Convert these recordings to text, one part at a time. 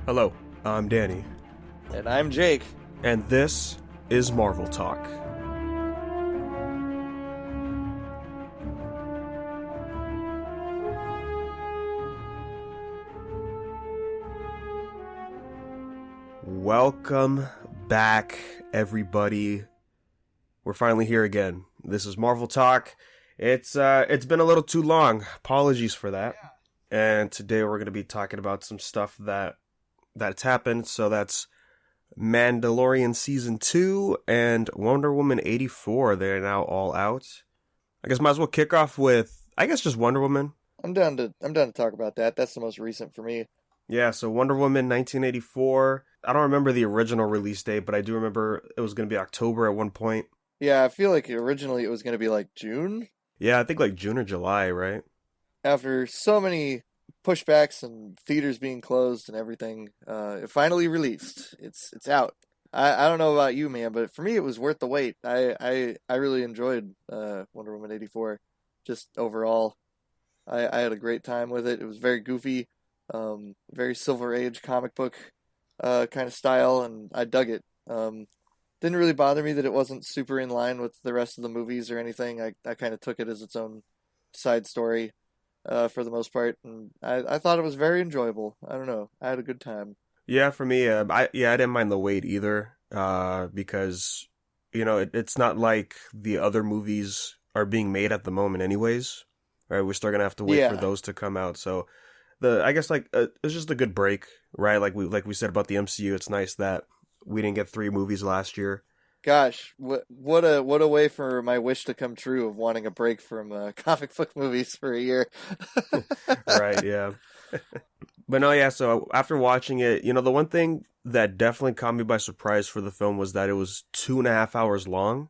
Hello, I'm Danny, And I'm Jake. and this is Marvel Talk. Welcome back, everybody. We're finally here again. This is Marvel Talk. It's been a little too long. Apologies for that. And today we're going to be talking about some stuff that's happened. So that's Mandalorian Season 2 and Wonder Woman 84. They're now all out. I guess might as well kick off with, just Wonder Woman. I'm down to talk about that. That's the most recent for me. Yeah, so Wonder Woman 1984. I don't remember the original release date, but I do remember it was going to be October at one point. Yeah, I feel like originally it was going to be like June. Yeah, I think like June or July, right? After so many pushbacks and theaters being closed and everything, it finally released. It's out. I don't know about you, man, but for me it was worth the wait. I really enjoyed Wonder Woman 84. Just overall, I had a great time with it. It was very goofy, very Silver Age comic book kind of style, and I dug it. Didn't really bother me that it wasn't super in line with the rest of the movies or anything. I kind of took it as its own side story for the most part, and I thought it was very enjoyable. I don't know. I had a good time. Yeah, for me, I didn't mind the wait either, because it's not like the other movies are being made at the moment, anyways. Right, we're still gonna have to wait for those to come out. So it's just a good break, right? Like we said about the MCU, it's nice that we didn't get 3 movies last year. Gosh, what a way for my wish to come true of wanting a break from comic book movies for a year. Right, yeah. But no, yeah, so after watching it, the one thing that definitely caught me by surprise for the film was that it was 2.5 hours long.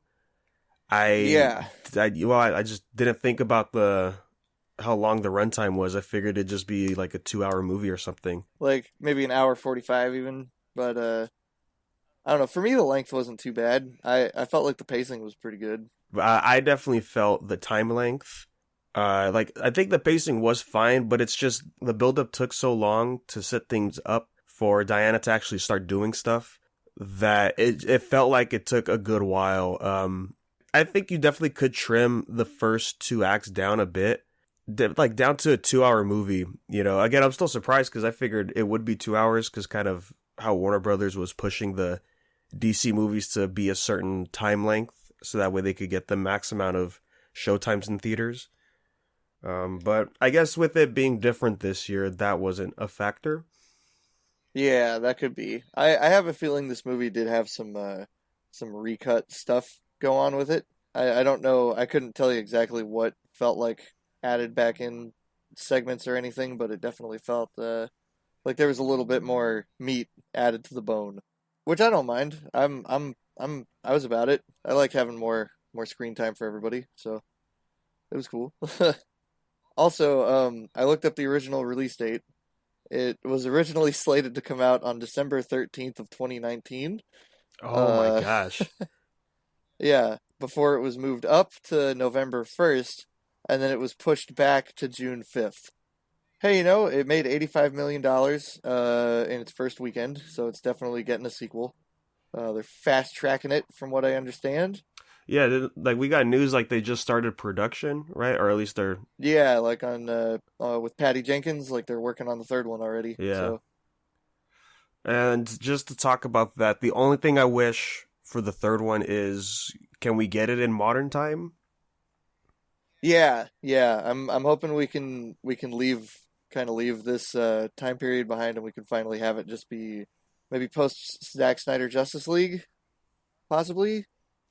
I just didn't think about how long the runtime was. I figured it'd just be like a 2-hour movie or something. Like maybe an hour 45 even, but I don't know. For me, the length wasn't too bad. I felt like the pacing was pretty good. I definitely felt the time length. I think the pacing was fine, but it's just the buildup took so long to set things up for Diana to actually start doing stuff that it felt like it took a good while. I think you definitely could trim the first 2 acts down a bit, like down to a 2-hour movie. Again, I'm still surprised because I figured it would be 2 hours because kind of how Warner Brothers was pushing the DC movies to be a certain time length so that way they could get the max amount of showtimes in theaters. But I guess with it being different this year, that wasn't a factor. Yeah, that could be. I have a feeling this movie did have some recut stuff go on with it. I don't know. I couldn't tell you exactly what felt like added back in segments or anything, but it definitely felt like there was a little bit more meat added to the bone, which I don't mind. I was about it. I like having more screen time for everybody, so it was cool. Also, I looked up the original release date. It was originally slated to come out on December 13th of 2019. Oh my gosh. Yeah, before it was moved up to November 1st, and then it was pushed back to June 5th. Hey, it made $85 million in its first weekend, so it's definitely getting a sequel. They're fast-tracking it, from what I understand. Yeah, we got news like they just started production, right? Or at least they're... Yeah, like on with Patty Jenkins, like they're working on the third one already. Yeah. So. And just to talk about that, the only thing I wish for the third one is, can we get it in modern time? Yeah. I'm hoping we can leave this time period behind, and we can finally have it just be maybe post Zack Snyder Justice League, possibly.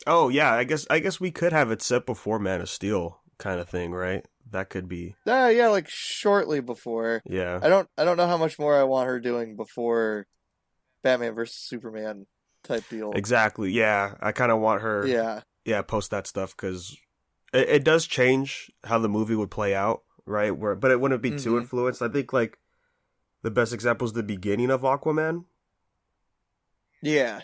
Oh yeah, I guess we could have it set before Man of Steel, kind of thing, right? That could be. Yeah, like shortly before. Yeah. I don't know how much more I want her doing before Batman versus Superman type deal. Exactly. Yeah, I kind of want her. Yeah, post that stuff because it does change how the movie would play out, right? But it wouldn't be too influenced. I think like the best example is the beginning of Aquaman. Yeah.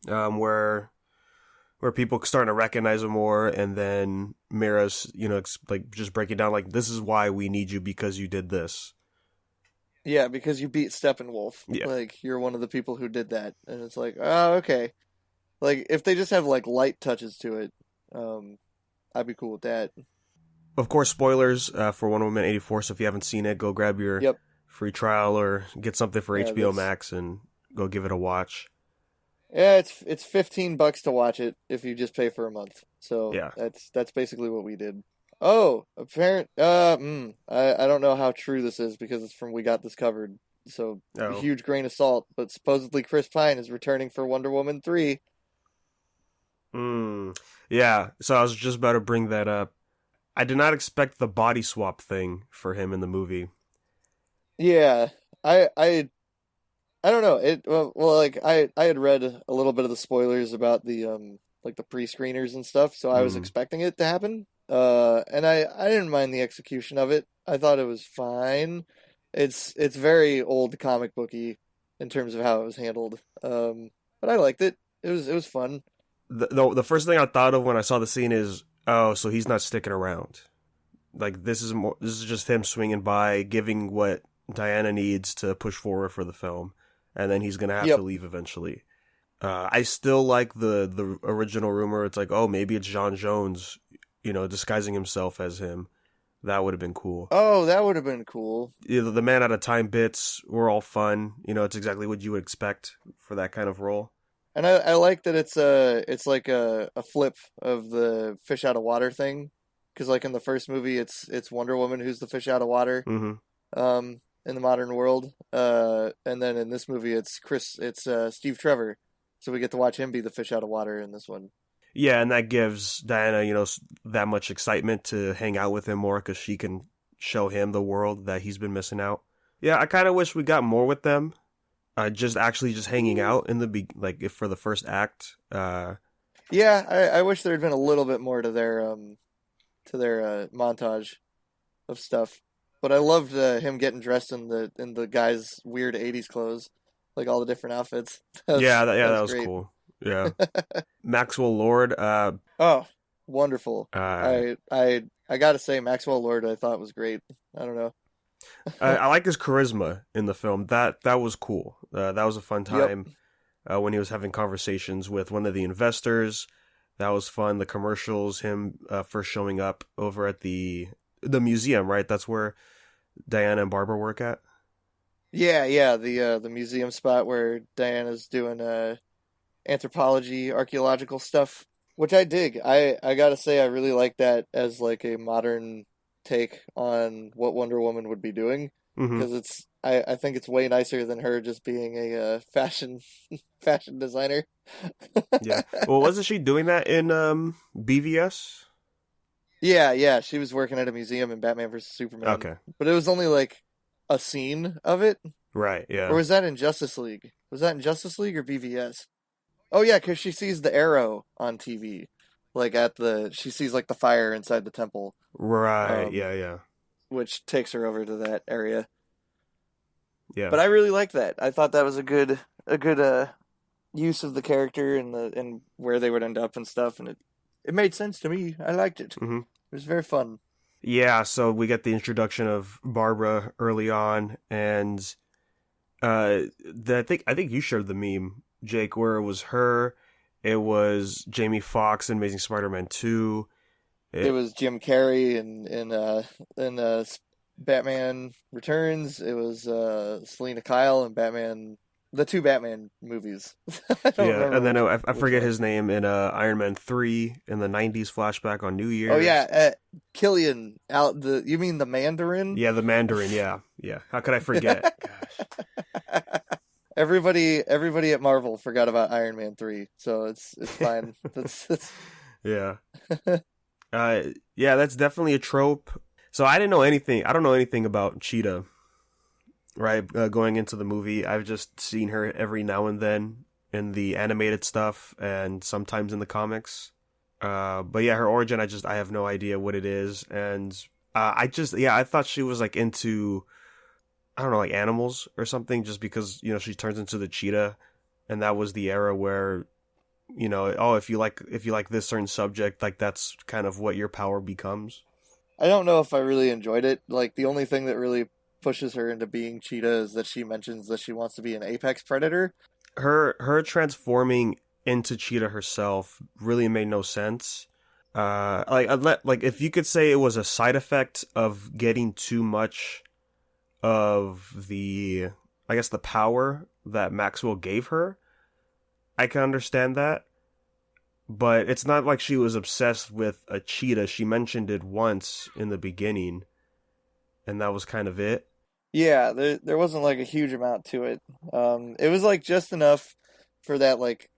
Where people starting to recognize him more, and then Mira's, just breaking down like, this is why we need you because you did this. Yeah, because you beat Steppenwolf. Yeah. Like, you're one of the people who did that. And it's like, oh, okay. Like, if they just have, like, light touches to it, I'd be cool with that. Of course, spoilers for Wonder Woman 84, so if you haven't seen it, go grab your Yep. free trial or get something for Yeah, HBO Max and go give it a watch. Yeah, it's $15 to watch it if you just pay for a month. So Yeah. that's basically what we did. Oh, I don't know how true this is because it's from We Got This Covered. So a Oh. huge grain of salt, but supposedly Chris Pine is returning for Wonder Woman 3. Yeah, so I was just about to bring that up. I did not expect the body swap thing for him in the movie. Yeah, I don't know. Like I had read a little bit of the spoilers about the like the pre-screeners and stuff, so I was expecting it to happen. And I didn't mind the execution of it. I thought it was fine. It's very old comic booky in terms of how it was handled. But I liked it. It was fun. The first thing I thought of when I saw the scene is, oh, so he's not sticking around. Like this is just him swinging by, giving what Diana needs to push forward for the film, and then he's gonna have to leave eventually. I still like the original rumor. It's like, oh, maybe it's John Jones, disguising himself as him. That would have been cool. Oh, that would have been cool. The Man Out of Time bits were all fun. It's exactly what you would expect for that kind of role. And I like that it's like a flip of the fish out of water thing, because like in the first movie it's Wonder Woman who's the fish out of water, in the modern world, and then in this movie it's Steve Trevor, so we get to watch him be the fish out of water in this one. Yeah, and that gives Diana that much excitement to hang out with him more because she can show him the world that he's been missing out. Yeah, I kind of wish we got more with them. Just hanging out in if for the first act. Yeah, I wish there had been a little bit more to their montage of stuff. But I loved him getting dressed in the guy's weird '80s clothes, like all the different outfits. That was cool. Yeah, Maxwell Lord. Oh, wonderful. I gotta say, Maxwell Lord, I thought was great. I don't know. I like his charisma in the film. That was cool. That was a fun time when he was having conversations with one of the investors. That was fun. The commercials, him first showing up over at the museum, right? That's where Diana and Barbara work at. Yeah, the museum spot where Diana's doing anthropology, archaeological stuff, which I dig. I gotta say, I really like that as like a modern take on what Wonder Woman would be doing, because I think it's way nicer than her just being a fashion designer. Yeah. Well, wasn't she doing that in BVS? Yeah, she was working at a museum in Batman vs Superman. Okay. But it was only like a scene of it. Right, yeah. Or was that in Justice League? Was that in Justice League or BVS? Oh yeah, because she sees the arrow on TV. Like she sees like the fire inside the temple. Right, yeah. Which takes her over to that area. Yeah. But I really liked that. I thought that was a good use of the character and where they would end up and stuff, and it made sense to me. I liked it. It was very fun. Yeah, so we get the introduction of Barbara early on, and I think you shared the meme, Jake, where it was her, it was Jamie Foxx in Amazing Spider-Man 2. It was Jim Carrey in Batman Returns. It was Selena Kyle in the two Batman movies. And then I forget his name in Iron Man 3 in the 90s flashback on New Year's. Oh yeah, Killian you mean the Mandarin? Yeah, the Mandarin, yeah. How could I forget? Gosh. Everybody at Marvel forgot about Iron Man 3, so it's fine. Yeah. That's definitely a trope. So I don't know anything about Cheetah, right? Going into the movie, I've just seen her every now and then in the animated stuff and sometimes in the comics. But yeah, her origin, I have no idea what it is. And I thought she was like into, I don't know, like animals or something, just because, she turns into the cheetah, and that was the era where, if you like this certain subject, like that's kind of what your power becomes. I don't know if I really enjoyed it. Like the only thing that really pushes her into being Cheetah is that she mentions that she wants to be an apex predator. Her transforming into Cheetah herself really made no sense. Like if you could say it was a side effect of getting too much of the, I guess, the power that Maxwell gave her, I can understand that. But it's not like she was obsessed with a cheetah. She mentioned it once in the beginning, and that was kind of it. Yeah, there wasn't like a huge amount to it. It was like just enough for that like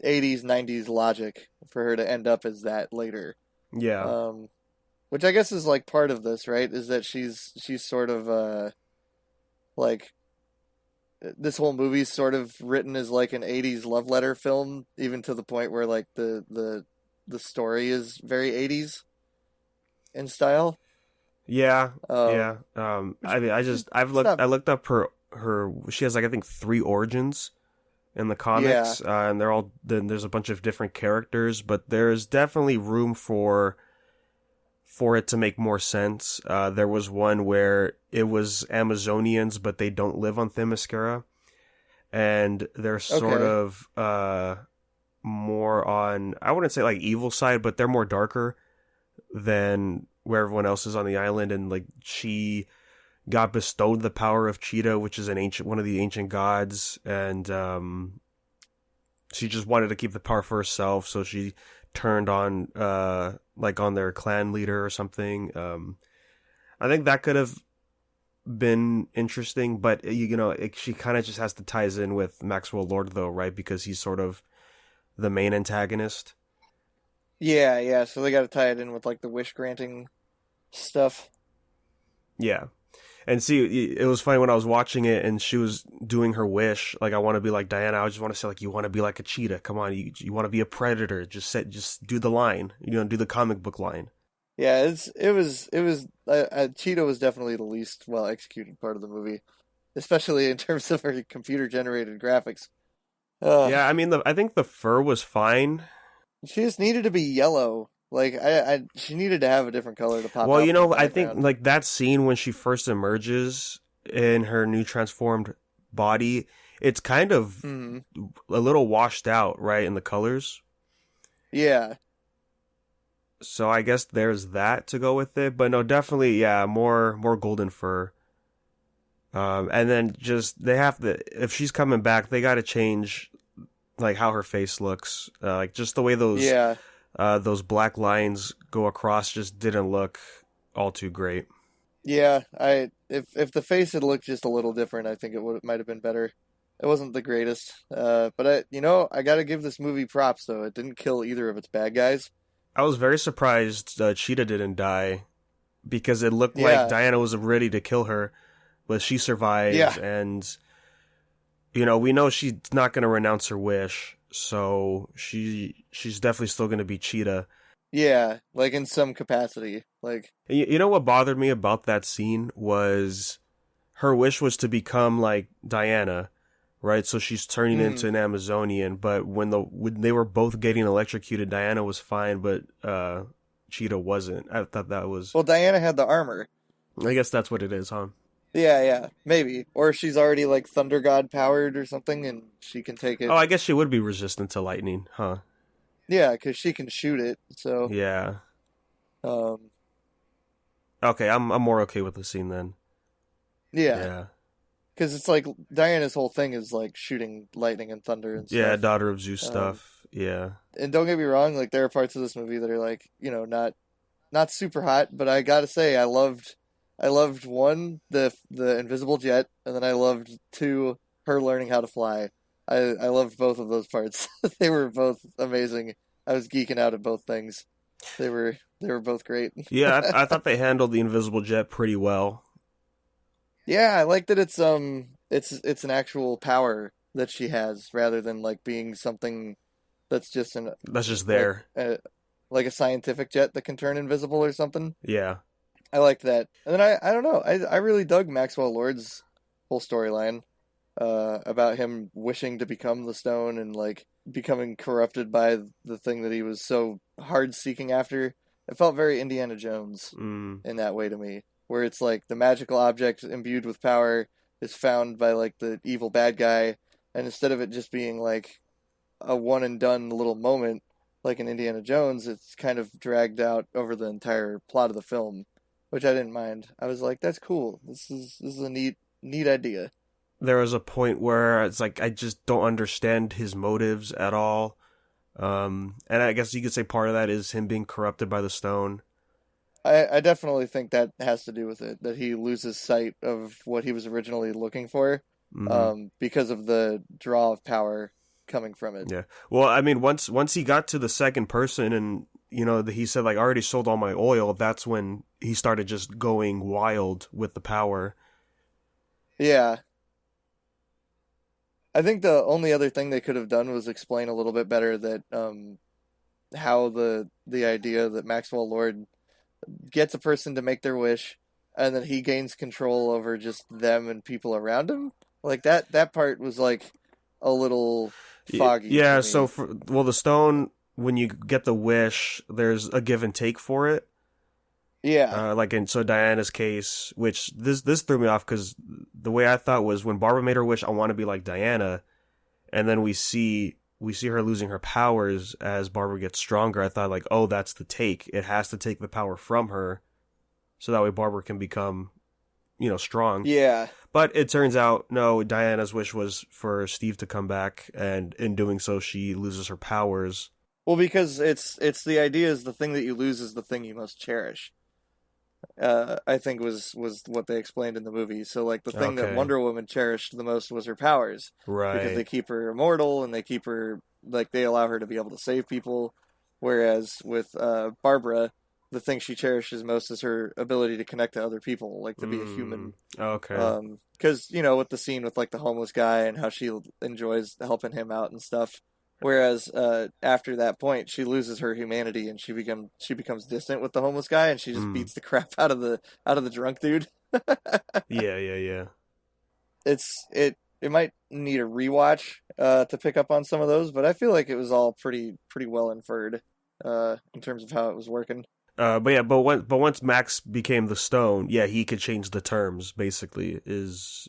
80s 90s logic for her to end up as that later. Yeah. Which I guess is like part of this, right? Is that she's sort of like this whole movie's sort of written as like an 80s love letter film, even to the point where like the story is very 80s in style. Yeah. Um, Yeah. I mean, I looked up her. She has like I think 3 origins in the yeah, comics, and they're all then there's a bunch of different characters, but there's definitely room for it to make more sense. There was one where it was Amazonians, but they don't live on Themyscira, and they're sort okay, of more on, I wouldn't say like evil side, but they're more darker than where everyone else is on the island. And like she got bestowed the power of Cheetah, which is one of the ancient gods, and she just wanted to keep the power for herself, so she turned on like on their clan leader or something. I think that could have been interesting, but she kind of just has to ties in with Maxwell Lord though, right? Because he's sort of the main antagonist. yeah. So they got to tie it in with like the wish granting stuff. Yeah. And see, it was funny when I was watching it and she was doing her wish, like, I want to be like Diana. I just want to say, like, you want to be like a cheetah. Come on, you want to be a predator. Just do the line. Do the comic book line. Yeah, Cheetah was definitely the least well executed part of the movie, especially in terms of her computer generated graphics. Uh, Yeah, I mean, I think the fur was fine. she just needed to be yellow. Like she needed to have a different color to pop Well, out from the I think background. like that scene when she first emerges in her new transformed body, it's kind of Hmm. a little washed out, right, in the colors. Yeah, So I guess there's that to go with it, but no, definitely, yeah, more golden fur. And then just they have to, if she's coming back, they got to change like how her face looks, like just the way yeah, those black lines go across just didn't look all too great. yeah. If the face had looked just a little different, I think it might have been better. It wasn't the greatest, but I got to give this movie props though. It didn't kill either of its bad guys. I was very surprised Cheetah didn't die because it looked like Yeah, Diana was ready to kill her, but she survives, yeah, and we know she's not going to renounce her wish, so she's definitely still going to be Cheetah. yeah. Like in some capacity, like. You know what bothered me about that scene was her wish was to become like Diana, right? So she's turning Mm. into an Amazonian, but when they were both getting electrocuted, Diana was fine, but Cheetah wasn't. I thought that was. Well, Diana had the armor. I guess that's what it is, huh? Yeah, maybe. Or she's already like Thunder God powered or something, and she can take Oh, it. I guess she would be resistant to lightning, huh? Yeah, because she can shoot it. So, Yeah. um, Okay, I'm more okay with the scene then. yeah, Yeah. because it's like Diana's whole thing is like shooting lightning and thunder and Yeah, stuff. Daughter of Zeus Um, stuff. Yeah. and don't get me wrong, like there are parts of this movie that are like not super hot, but I gotta say I loved one the invisible jet, and then I loved two her learning how to fly. I loved both of those parts. They were both amazing. I was geeking out at both things. They were both great. Yeah, I thought they handled the invisible jet pretty well. Yeah, I like that it's an actual power that she has rather than like being something that's just an That's just like there. like a scientific jet that can turn invisible or something. Yeah. I liked that. And then I don't know. I really dug Maxwell Lord's whole storyline about him wishing to become the stone and like becoming corrupted by the thing that he was so hard seeking after. It felt very Indiana Jones Mm. in that way to me. where it's like the magical object imbued with power is found by like the evil bad guy, and instead of it just being like a one and done little moment like in Indiana Jones, it's kind of dragged out over the entire plot of the film, which I didn't mind. I was like, that's cool. This is a neat idea. There was a point where it's like I just don't understand his motives at all. And I guess you could say part of that is him being corrupted by the stone. I definitely think that has to do with it, that he loses sight of what he was originally looking for, because of the draw of power coming from it. Yeah. Well, I mean, once he got to the second person and, he said, like, I already sold all my oil, that's when he started just going wild with the power. Yeah. I think the only other thing they could have done was explain a little bit better that how the idea that Maxwell Lord gets a person to make their wish, and then he gains control over just them and people around him. Like that part was like a little foggy. Yeah, so the stone, when you get the wish, there's a give and take for it. Yeah. Like in Diana's case, which this threw me off because the way I thought was when Barbara made her wish, I want to be like Diana, and then we see her losing her powers as Barbara gets stronger. I thought like, oh, that's the take. It has to take the power from her, so that way Barbara can become, strong. Yeah. But it turns out, no, Diana's wish was for Steve to come back, and in doing so, she loses her powers. Well, because it's the idea is the thing that you lose is the thing you most cherish. I think was what they explained in the movie. So like the thing that Wonder Woman cherished the most was her powers. Right. Because they keep her immortal and they keep her, like, they allow her to be able to save people. Whereas with Barbara, the thing she cherishes most is her ability to connect to other people, like to be a human. Okay. Because, with the scene with like the homeless guy and how she enjoys helping him out and stuff. Whereas after that point, she loses her humanity and she becomes distant with the homeless guy, and she just beats the crap out of the drunk dude. Yeah. It might need a rewatch to pick up on some of those, but I feel like it was all pretty well inferred in terms of how it was working. But once Max became the stone, yeah, he could change the terms. Basically, is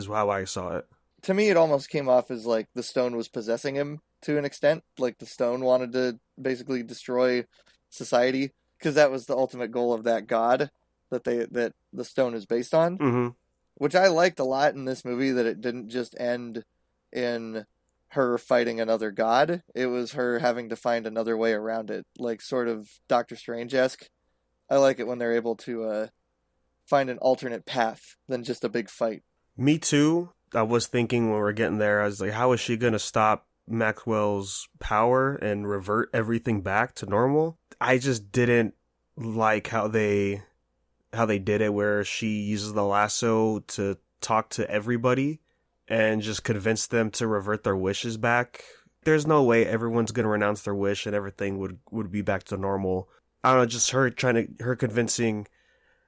how I saw it. To me, it almost came off as like the stone was possessing him to an extent. Like the stone wanted to basically destroy society, because that was the ultimate goal of that god that the stone is based on. Mm-hmm. Which I liked a lot in this movie, that it didn't just end in her fighting another god. It was her having to find another way around it, like sort of Doctor Strange-esque. I like it when they're able to find an alternate path than just a big fight. Me too. I was thinking when we were getting there, I was like, how is she going to stop Maxwell's power and revert everything back to normal? I just didn't like how they did it, where she uses the lasso to talk to everybody and just convince them to revert their wishes back. There's no way everyone's going to renounce their wish and everything would be back to normal. I don't know, just her convincing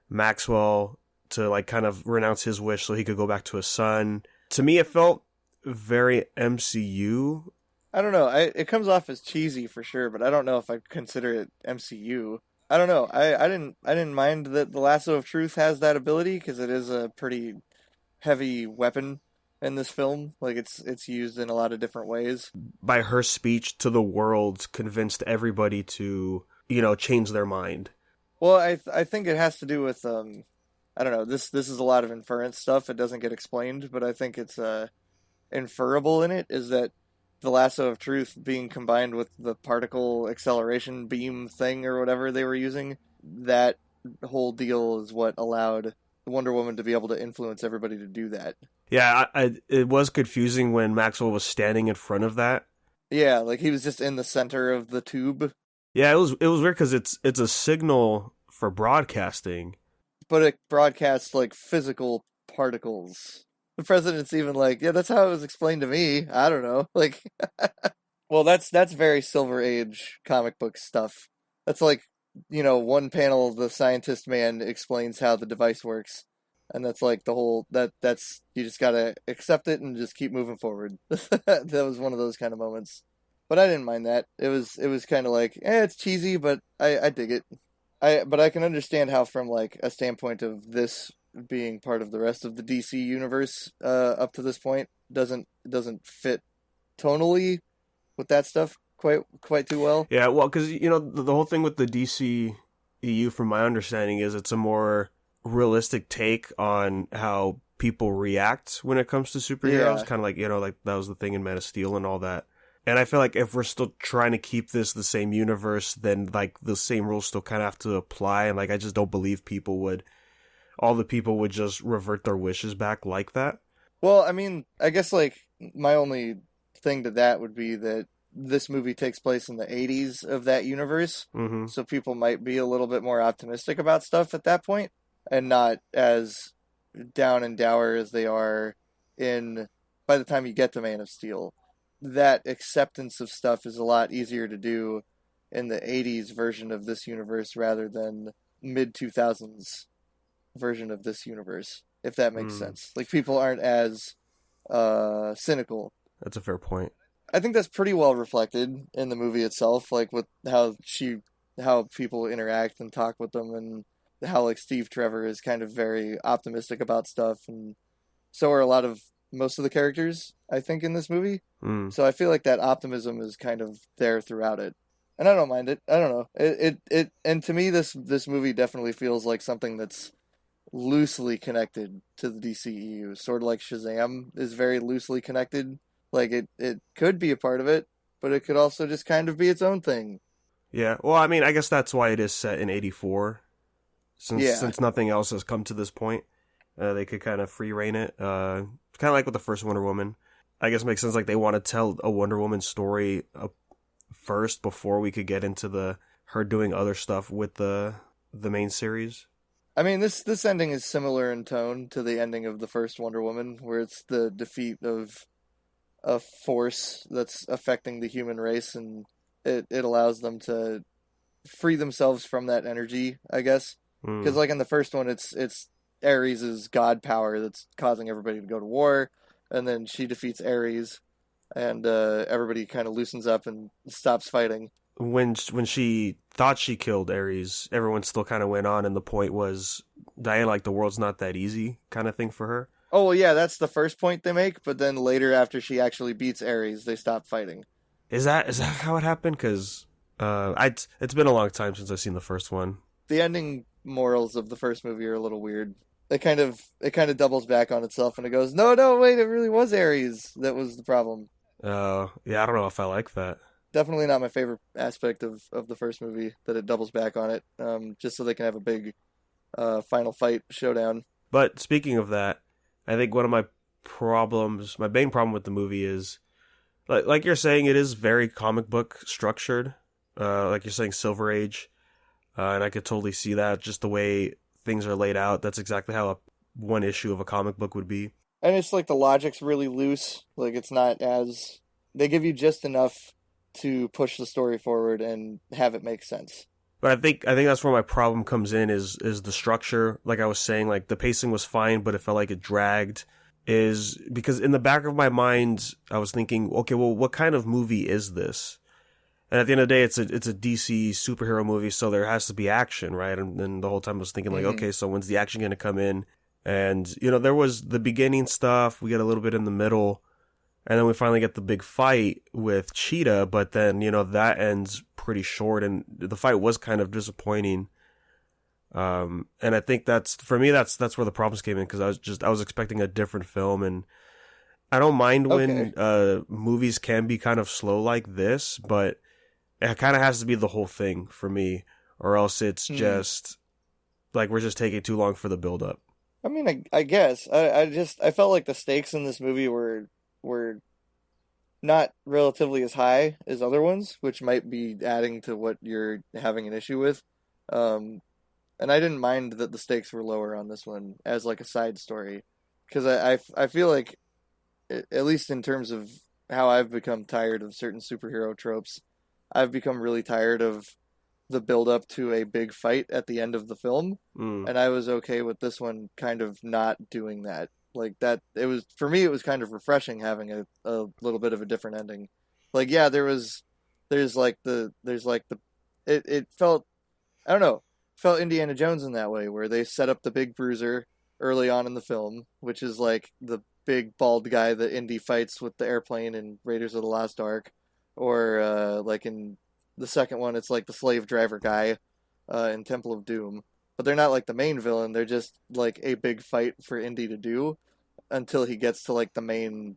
Maxwell to like kind of renounce his wish so he could go back to his son. To me, it felt very MCU. I don't know. It comes off as cheesy for sure, but I don't know if I'd consider it MCU. I don't know. I didn't mind that the Lasso of Truth has that ability, because it is a pretty heavy weapon in this film. Like it's used in a lot of different ways. By her speech to the world, convinced everybody to, change their mind. Well, I think it has to do with I don't know. This is a lot of inference stuff. It doesn't get explained, but I think it's inferable in it is that the Lasso of Truth being combined with the particle acceleration beam thing or whatever they were using, that whole deal is what allowed Wonder Woman to be able to influence everybody to do that. Yeah, it was confusing when Maxwell was standing in front of that. Yeah, like he was just in the center of the tube. Yeah, it was weird because it's a signal for broadcasting. But it broadcasts like physical particles. The president's even like, yeah, that's how it was explained to me. I don't know. Like, well, that's very Silver Age comic book stuff. That's like, one panel, the scientist man explains how the device works. And that's like the whole, that's, you just gotta accept it and just keep moving forward. That was one of those kind of moments. But I didn't mind that. It was kind of like, it's cheesy, but I dig it. but I can understand how, from like a standpoint of this being part of the rest of the DC universe, up to this point, doesn't fit tonally with that stuff quite too well. Yeah, well, because the whole thing with the DC EU, from my understanding, is it's a more realistic take on how people react when it comes to superheroes. Yeah. Kind of like like that was the thing in Man of Steel and all that. And I feel like if we're still trying to keep this the same universe, then like the same rules still kind of have to apply. And like I just don't believe all the people would just revert their wishes back like that. Well, I mean, I guess like my only thing to that would be that this movie takes place in the 80s of that universe. Mm-hmm. So people might be a little bit more optimistic about stuff at that point and not as down and dour as they are by the time you get to Man of Steel. That acceptance of stuff is a lot easier to do in the 80s version of this universe rather than mid 2000s version of this universe, if that makes sense. Like, people aren't as cynical. That's a fair point. I think that's pretty well reflected in the movie itself, like with how people interact and talk with them, and how like Steve Trevor is kind of very optimistic about stuff, and so are most of the characters, I think, in this movie. So I feel like that optimism is kind of there throughout it, and I don't mind it. I don't know. It and to me, this movie definitely feels like something that's loosely connected to the DCEU, sort of like Shazam is very loosely connected. Like it could be a part of it, but it could also just kind of be its own thing. Yeah, well, I mean, I guess that's why it is set in '84, since nothing else has come to this point. They could kind of free reign it, kind of like with the first Wonder Woman. I guess it makes sense. Like they want to tell a Wonder Woman story first before we could get into her doing other stuff with the main series. I mean, this ending is similar in tone to the ending of the first Wonder Woman, where it's the defeat of a force that's affecting the human race, and it allows them to free themselves from that energy, I guess. Because like in the first one, it's Ares' god power that's causing everybody to go to war, and then she defeats Ares, and everybody kind of loosens up and stops fighting. When she thought she killed Ares, everyone still kind of went on, and the point was, Diana, like, the world's not that easy kind of thing for her. Oh, well, yeah, that's the first point they make, but then later, after she actually beats Ares, they stop fighting. Is that how it happened? Because it's been a long time since I've seen the first one. The ending morals of the first movie are a little weird. It kind of doubles back on itself, and it goes, no, wait, it really was Ares that was the problem. Yeah, I don't know if I like that. Definitely not my favorite aspect of the first movie, that it doubles back on it, just so they can have a big final fight showdown. But speaking of that, I think one of my main problem with the movie is, like you're saying, it is very comic book structured. Like you're saying, Silver Age, and I could totally see that, just the way things are laid out. That's exactly how one issue of a comic book would be. And it's like the logic's really loose. Like, it's not as... They give you just enough to push the story forward and have it make sense. But I think that's where my problem comes in, is the structure. Like I was saying, like the pacing was fine, but it felt like it dragged. Is because in the back of my mind, I was thinking, okay, well, what kind of movie is this? And at the end of the day, it's a DC superhero movie, so there has to be action, right? And the whole time I was thinking, like, okay, so when's the action going to come in? And, there was the beginning stuff, we get a little bit in the middle, and then we finally get the big fight with Cheetah, but then, that ends pretty short, and the fight was kind of disappointing. And I think that's where the problems came in, because I was expecting a different film, and I don't mind when movies can be kind of slow like this, but it kind of has to be the whole thing for me, or else it's just like we're just taking too long for the build up. I mean, I guess I felt like the stakes in this movie were not relatively as high as other ones, which might be adding to what you're having an issue with. And I didn't mind that the stakes were lower on this one as like a side story, because I feel like, at least in terms of how I've become tired of certain superhero tropes, I've become really tired of the build up to a big fight at the end of the film. And I was okay with this one kind of not doing that. Like that, for me, it was kind of refreshing having a little bit of a different ending. Like, yeah, it felt, I don't know. felt Indiana Jones in that way, where they set up the big bruiser early on in the film, which is like the big bald guy that Indy fights with the airplane in Raiders of the Lost Ark, or like in the second one, it's like the slave driver guy in Temple of Doom. But they're not like the main villain; they're just like a big fight for Indy to do until he gets to like the main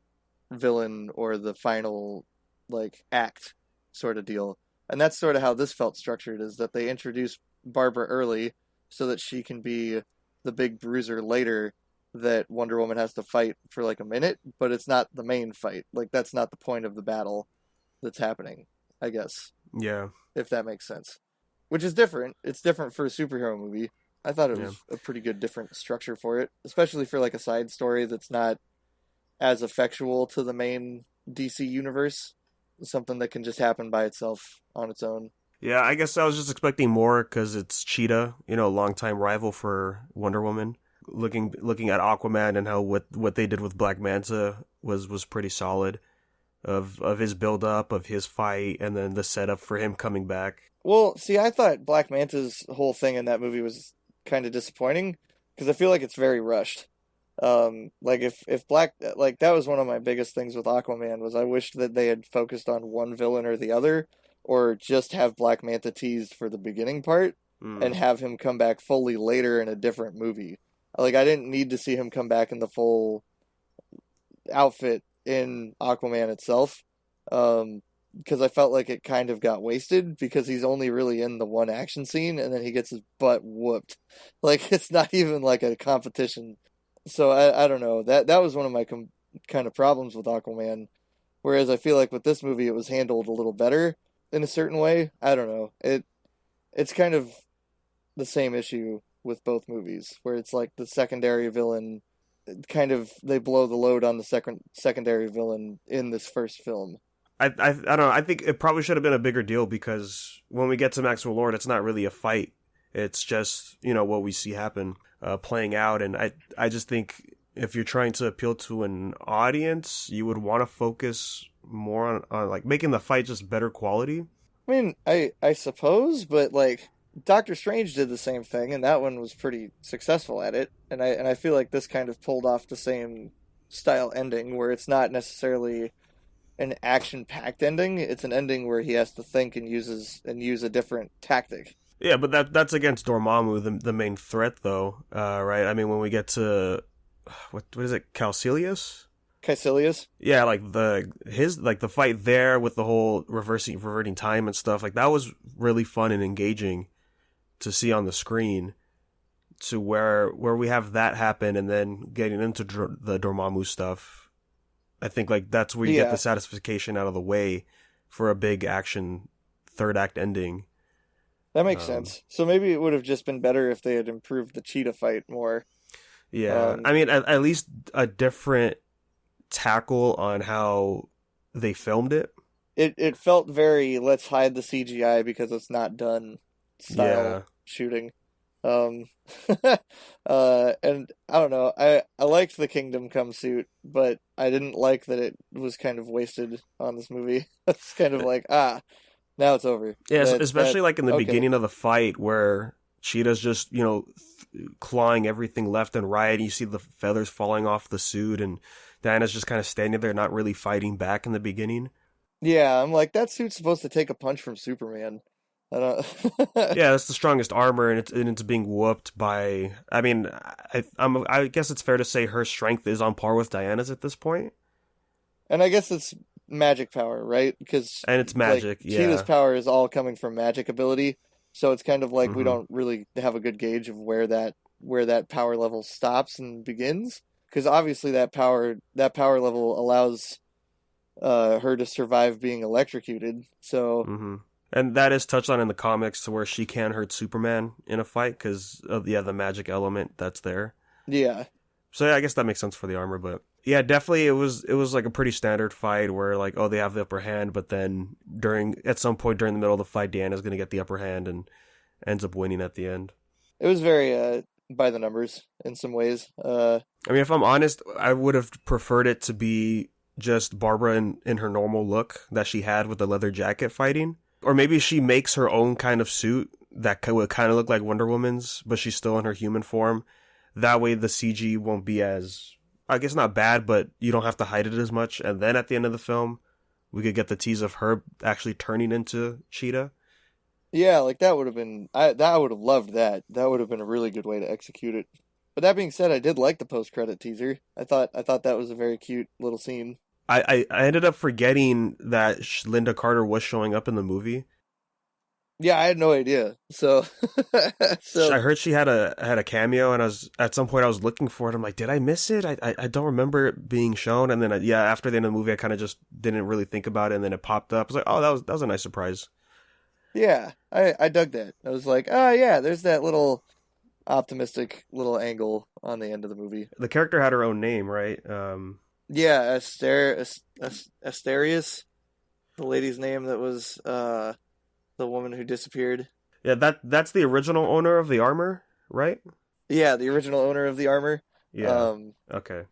villain or the final like act sort of deal. And that's sort of how this felt structured, is that they introduce Barbara early so that she can be the big bruiser later that Wonder Woman has to fight for like a minute, but it's not the main fight. Like, that's not the point of the battle that's happening, I guess. Yeah. If that makes sense. Which is different. It's different for a superhero movie. I thought it was a pretty good different structure for it, especially for like a side story that's not as effectual to the main DC universe. Something that can just happen by itself on its own. Yeah, I guess I was just expecting more because it's Cheetah, you know, a longtime rival for Wonder Woman. Looking at Aquaman and how what they did with Black Manta was pretty solid. Of his build up, of his fight, and then the setup for him coming back. Well, see, I thought Black Manta's whole thing in that movie was kind of disappointing because I feel like it's very rushed. Like if Black, like that was one of my biggest things with Aquaman, was I wished that they had focused on one villain or the other, or just have Black Manta teased for the beginning part and have him come back fully later in a different movie. Like, I didn't need to see him come back in the full outfit in Aquaman itself, because I felt like it kind of got wasted because he's only really in the one action scene and then he gets his butt whooped. Like, it's not even like a competition. So I don't know. That was one of my kind of problems with Aquaman. Whereas I feel like with this movie, it was handled a little better in a certain way. I don't know. It's kind of the same issue with both movies, where it's like the secondary villain, kind of, they blow the load on the secondary villain in this first film. I don't know. I think it probably should have been a bigger deal, because when we get to Maxwell Lord, it's not really a fight. It's just, you know, what we see happen playing out. And I just think if you're trying to appeal to an audience, you would want to focus more on like making the fight just better quality. I mean, I suppose, but like Doctor Strange did the same thing, and that one was pretty successful at it. And I feel like this kind of pulled off the same style ending, where it's not necessarily an action-packed ending. It's an ending where he has to think and use a different tactic. Yeah, but that's against Dormammu, the main threat, though, right? I mean, when we get to what is it, Caecilius? Yeah, like the fight there with the whole reverting time and stuff, like that was really fun and engaging to see on the screen. To where we have that happen, and then getting into the Dormammu stuff, I think like that's where you get the satisfaction out of the way for a big action third act ending. That makes sense. So maybe it would have just been better if they had improved the cheetah fight more. Yeah, I mean, at least a different tackle on how they filmed it. It felt very, let's hide the CGI because it's not done style shooting. And I don't know, I liked the Kingdom Come suit, but I didn't like that it was kind of wasted on this movie. It's kind of like, now it's over. Yeah, especially like in the beginning of the fight where Cheetah's just, you know, clawing everything left and right, and you see the feathers falling off the suit, and Diana's just kind of standing there not really fighting back in the beginning. Yeah, I'm like, that suit's supposed to take a punch from Superman. I don't... Yeah, that's the strongest armor, and it's being whooped by. I mean, I guess it's fair to say her strength is on par with Diana's at this point. And I guess it's magic power, right? And it's magic. Like, Cheetah's power is all coming from magic ability, so it's kind of like we don't really have a good gauge of where that power level stops and begins. Because obviously that power level allows her to survive being electrocuted. So. And that is touched on in the comics, to where she can hurt Superman in a fight because of the magic element that's there. Yeah. So yeah, I guess that makes sense for the armor, but yeah, definitely it was like a pretty standard fight where like, oh, they have the upper hand, but then at some point during the middle of the fight, Diana's going to get the upper hand and ends up winning at the end. It was very by the numbers in some ways. I mean, if I'm honest, I would have preferred it to be just Barbara in her normal look that she had with the leather jacket fighting. Or maybe she makes her own kind of suit that would kind of look like Wonder Woman's, but she's still in her human form. That way the CG won't be as, I guess not bad, but you don't have to hide it as much. And then at the end of the film, we could get the tease of her actually turning into Cheetah. Yeah, like that would have been, I would have loved that. That would have been a really good way to execute it. But that being said, I did like the post-credit teaser. I thought that was a very cute little scene. I ended up forgetting that Linda Carter was showing up in the movie. Yeah, I had no idea. So, I heard she had a cameo, and at some point I was looking for it. I'm like, did I miss it? I don't remember it being shown. And then after the end of the movie, I kind of just didn't really think about it, and then it popped up. I was like, oh, that was a nice surprise. yeah, I dug that. I was like, oh yeah, there's that little optimistic little angle on the end of the movie. The character had her own name, right? Yeah, Asterius, the lady's name that was the woman who disappeared. Yeah, that's the original owner of the armor, right? Yeah, the original owner of the armor. Yeah. Okay.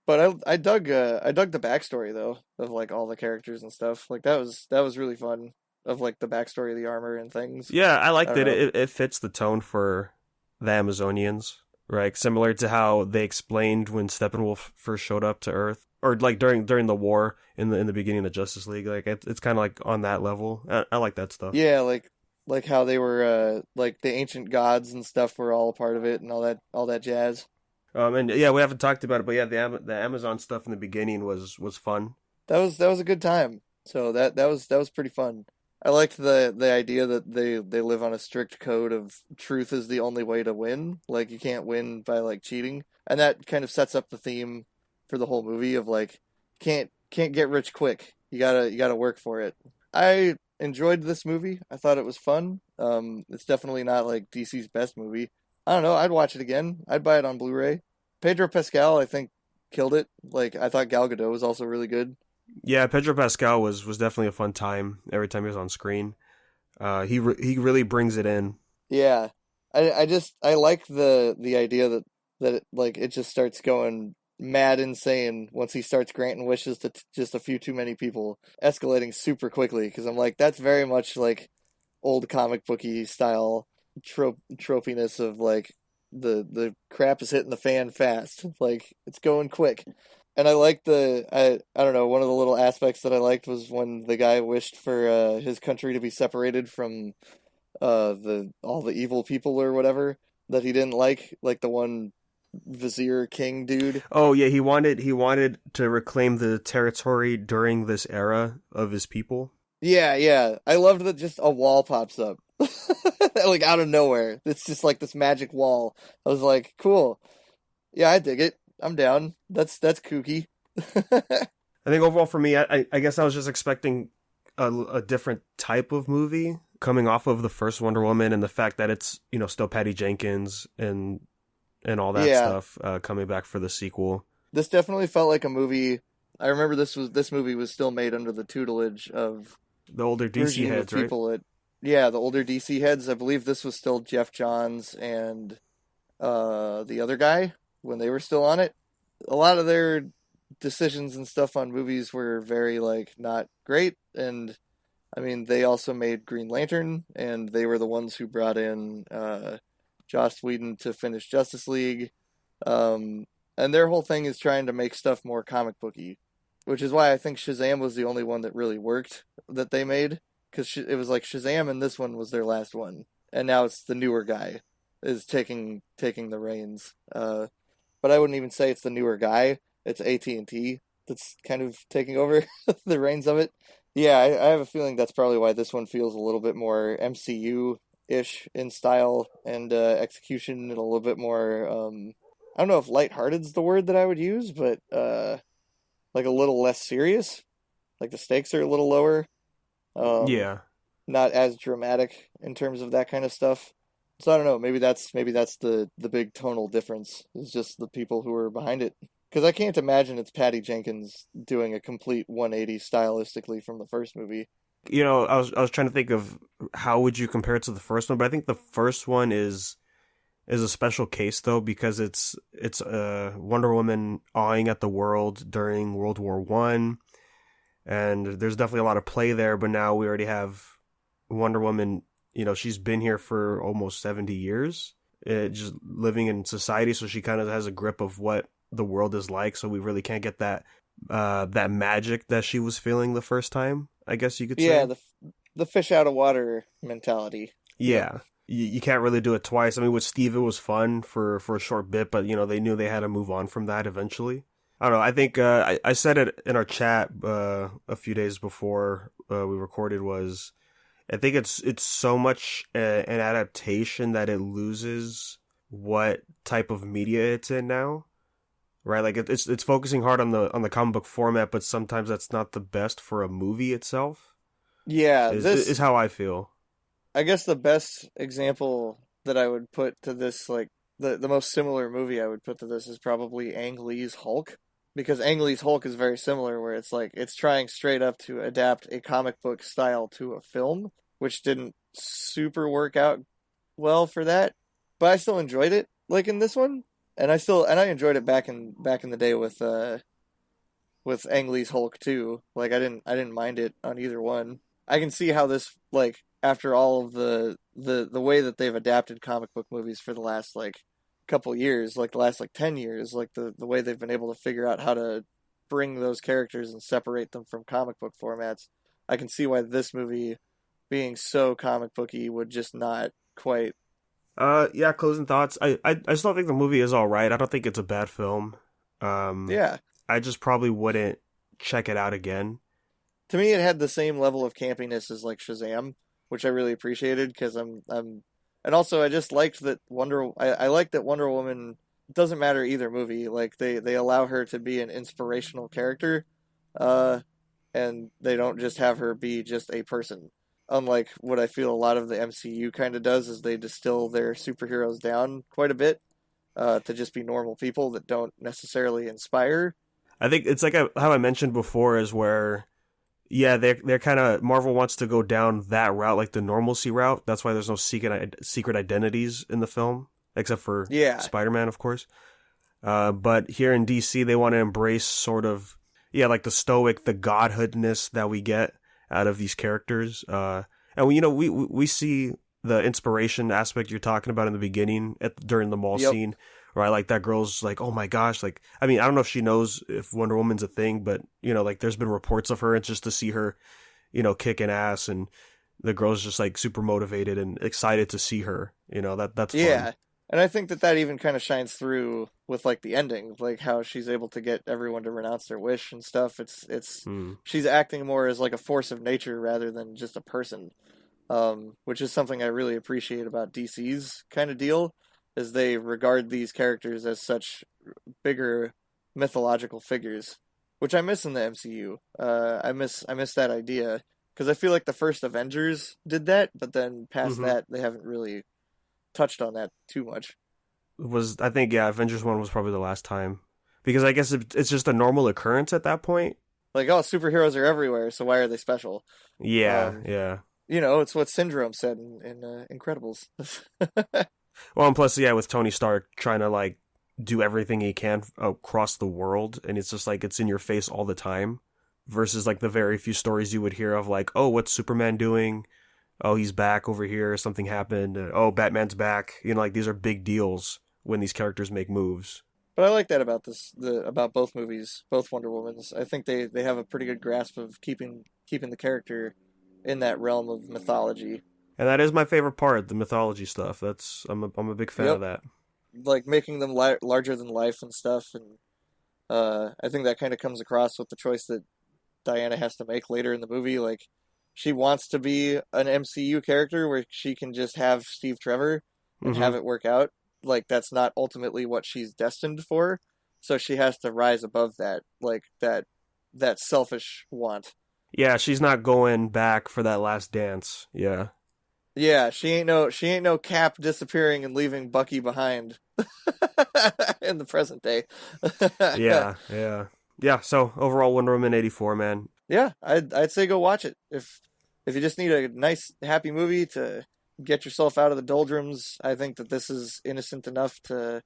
But I dug the backstory though of like all the characters and stuff. Like that was really fun of like the backstory of the armor and things. Yeah, I liked it. It fits the tone for the Amazonians, right? Similar to how they explained when Steppenwolf first showed up to Earth, or like during the war in the beginning of the Justice League. Like it's kind of like on that level. I like that stuff. Yeah, like how they were like the ancient gods and stuff were all a part of it and all that jazz. And yeah, we haven't talked about it, but yeah, the Amazon stuff in the beginning was fun. That was a good time. So that was pretty fun. I liked the idea that they live on a strict code of truth is the only way to win. Like you can't win by like cheating, and that kind of sets up the theme for the whole movie of like can't get rich quick. You gotta work for it. I enjoyed this movie. I thought it was fun. It's definitely not like DC's best movie. I don't know. I'd watch it again. I'd buy it on Blu-ray. Pedro Pascal, I think, killed it. Like I thought Gal Gadot was also really good. Yeah, Pedro Pascal was definitely a fun time every time he was on screen. He really brings it in. Yeah, I like the idea that it just starts going mad insane once he starts granting wishes to just a few too many people, escalating super quickly. Because I'm like, that's very much like old comic booky style tropiness of like the crap is hitting the fan fast, like it's going quick. And I like I don't know, one of the little aspects that I liked was when the guy wished for his country to be separated from all the evil people or whatever that he didn't like the one Vizier King dude. Oh yeah, he wanted to reclaim the territory during this era of his people. Yeah. I loved that just a wall pops up. Like out of nowhere. It's just like this magic wall. I was like, cool. Yeah, I dig it. I'm down. That's kooky. I think overall for me, I guess I was just expecting a different type of movie coming off of the first Wonder Woman, and the fact that it's still Patty Jenkins and all that stuff coming back for the sequel. This definitely felt like a movie. I remember this movie was still made under the tutelage of the older DC heads, right? The older DC heads. I believe this was still Jeff Johns and the other guy when they were still on it. A lot of their decisions and stuff on movies were very like not great, and I mean they also made Green Lantern, and they were the ones who brought in Joss Whedon to finish Justice League, and their whole thing is trying to make stuff more comic booky, which is why I think Shazam was the only one that really worked that they made, because it was like Shazam and this one was their last one, and now it's the newer guy is taking the reins. But I wouldn't even say it's the newer guy. It's AT&T that's kind of taking over the reins of it. Yeah, I have a feeling that's probably why this one feels a little bit more MCU-ish in style and execution, and a little bit more, I don't know if lighthearted's the word that I would use, but like a little less serious. Like the stakes are a little lower. Yeah. Not as dramatic in terms of that kind of stuff. So I don't know, maybe that's the big tonal difference, is just the people who are behind it. Because I can't imagine it's Patty Jenkins doing a complete 180 stylistically from the first movie. I was trying to think of how would you compare it to the first one, but I think the first one is a special case though, because it's Wonder Woman awing at the world during World War I, and there's definitely a lot of play there. But now we already have Wonder Woman she's been here for almost 70 years, just living in society. So she kind of has a grip of what the world is like. So we really can't get that magic that she was feeling the first time, I guess you could say. Yeah, the fish out of water mentality. Yeah. Yep. You can't really do it twice. I mean, with Steve, it was fun for a short bit, but, they knew they had to move on from that eventually. I don't know. I think I said it in our chat a few days before we recorded was I think it's so much an adaptation that it loses what type of media it's in now, right? Like it's focusing hard on the comic book format, but sometimes that's not the best for a movie itself. Yeah, Is how I feel. I guess the best example that I would put to this, like the most similar movie I would put to this is probably Ang Lee's Hulk. Because Ang Lee's Hulk is very similar, where it's like it's trying straight up to adapt a comic book style to a film, which didn't super work out well for that. But I still enjoyed it, like in this one, and I enjoyed it back in the day with Ang Lee's Hulk too. Like I didn't mind it on either one. I can see how this, like, after all of the way that they've adapted comic book movies for the last like couple years, like the last like 10 years, like the way they've been able to figure out how to bring those characters and separate them from comic book formats, I can see why this movie being so comic booky would just not quite. Yeah, closing thoughts. I still think the movie is all right. I don't think it's a bad film. Yeah, I just probably wouldn't check it out again. to me it had the same level of campiness as like Shazam, which I really appreciated because and also I just liked that I like that Wonder Woman, it doesn't matter either movie, like they allow her to be an inspirational character, and they don't just have her be just a person. Unlike what I feel a lot of the MCU kind of does, is they distill their superheroes down quite a bit to just be normal people that don't necessarily inspire. I think it's like how I mentioned before is where, yeah, they're kind of, Marvel wants to go down that route, like the normalcy route. That's why there's no secret identities in the film, except for Spider-Man, of course. But here in DC, they want to embrace sort of, like the stoic, the godhoodness that we get out of these characters. And we see the inspiration aspect you're talking about in the beginning during the mall scene, right? Like that girl's like, oh my gosh, like, I mean, I don't know if she knows if Wonder Woman's a thing, but like there's been reports of her, and just to see her, kicking ass, and the girl's just like super motivated and excited to see her, that's fun. And I think that even kind of shines through with like the ending, like how she's able to get everyone to renounce their wish and stuff. It's she's acting more as like a force of nature rather than just a person, which is something I really appreciate about DC's kind of deal, is they regard these characters as such bigger mythological figures, which I miss in the MCU. I miss that idea because I feel like the first Avengers did that, but then past that they haven't really touched on that too much. I think Avengers 1 was probably the last time, because I guess it's just a normal occurrence at that point. Like, oh, superheroes are everywhere, so why are they special? Yeah. It's what Syndrome said in Incredibles. Well, and plus, with Tony Stark trying to like do everything he can across the world, and it's just like it's in your face all the time, versus like the very few stories you would hear of like, oh, what's Superman doing? Oh, he's back over here. Something happened. Oh, Batman's back. Like these are big deals when these characters make moves. But I like that about about both movies, both Wonder Womans. I think they have a pretty good grasp of keeping the character in that realm of mythology. And that is my favorite part, the mythology stuff. I'm a big fan of that. Like making them larger than life and stuff, and I think that kind of comes across with the choice that Diana has to make later in the movie. Like, she wants to be an MCU character where she can just have Steve Trevor and have it work out. Like, that's not ultimately what she's destined for. So she has to rise above that, like that selfish want. Yeah, she's not going back for that last dance. Yeah. Yeah, she ain't no Cap disappearing and leaving Bucky behind in the present day. Yeah. So overall, Wonder Woman 84, man. Yeah, I'd say go watch it. If you just need a nice, happy movie to get yourself out of the doldrums, I think that this is innocent enough to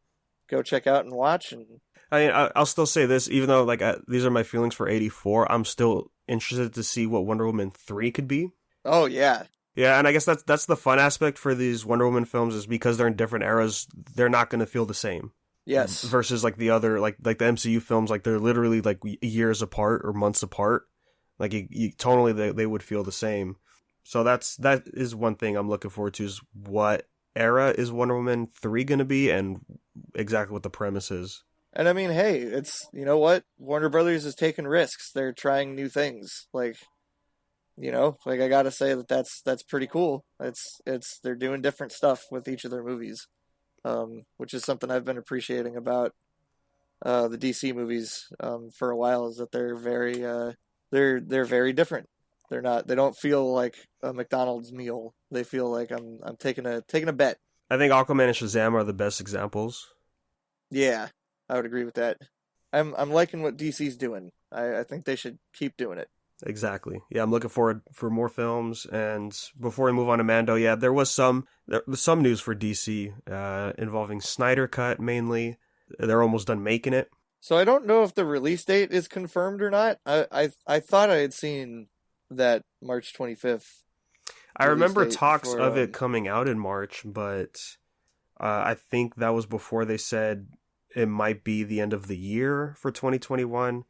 go check out and watch. And I mean, I'll still say this, even though like these are my feelings for 84, I'm still interested to see what Wonder Woman 3 could be. Oh yeah. Yeah, and I guess that's the fun aspect for these Wonder Woman films is because they're in different eras, they're not going to feel the same. Yes. Versus like the other like the MCU films, like they're literally like years apart or months apart. Like you totally they would feel the same. So that is one thing I'm looking forward to is what era is Wonder Woman 3 going to be and exactly what the premise is. And I mean, hey, it's, you know what? Warner Brothers is taking risks. They're trying new things. Like, you know, like I gotta say that's pretty cool. It's they're doing different stuff with each of their movies, which is something I've been appreciating about the DC movies for a while. Is that they're very they're very different. They don't feel like a McDonald's meal. They feel like I'm taking a bet. I think Aquaman and Shazam are the best examples. Yeah, I would agree with that. I'm liking what DC's doing. I think they should keep doing it. Exactly. Yeah, I'm looking forward for more films. And before we move on to Mando, yeah, there was some news for DC involving Snyder Cut mainly. They're almost done making it. So I don't know if the release date is confirmed or not. I thought I had seen that March 25th. I remember talks of it coming out in March, but I think that was before they said it might be the end of the year for 2021.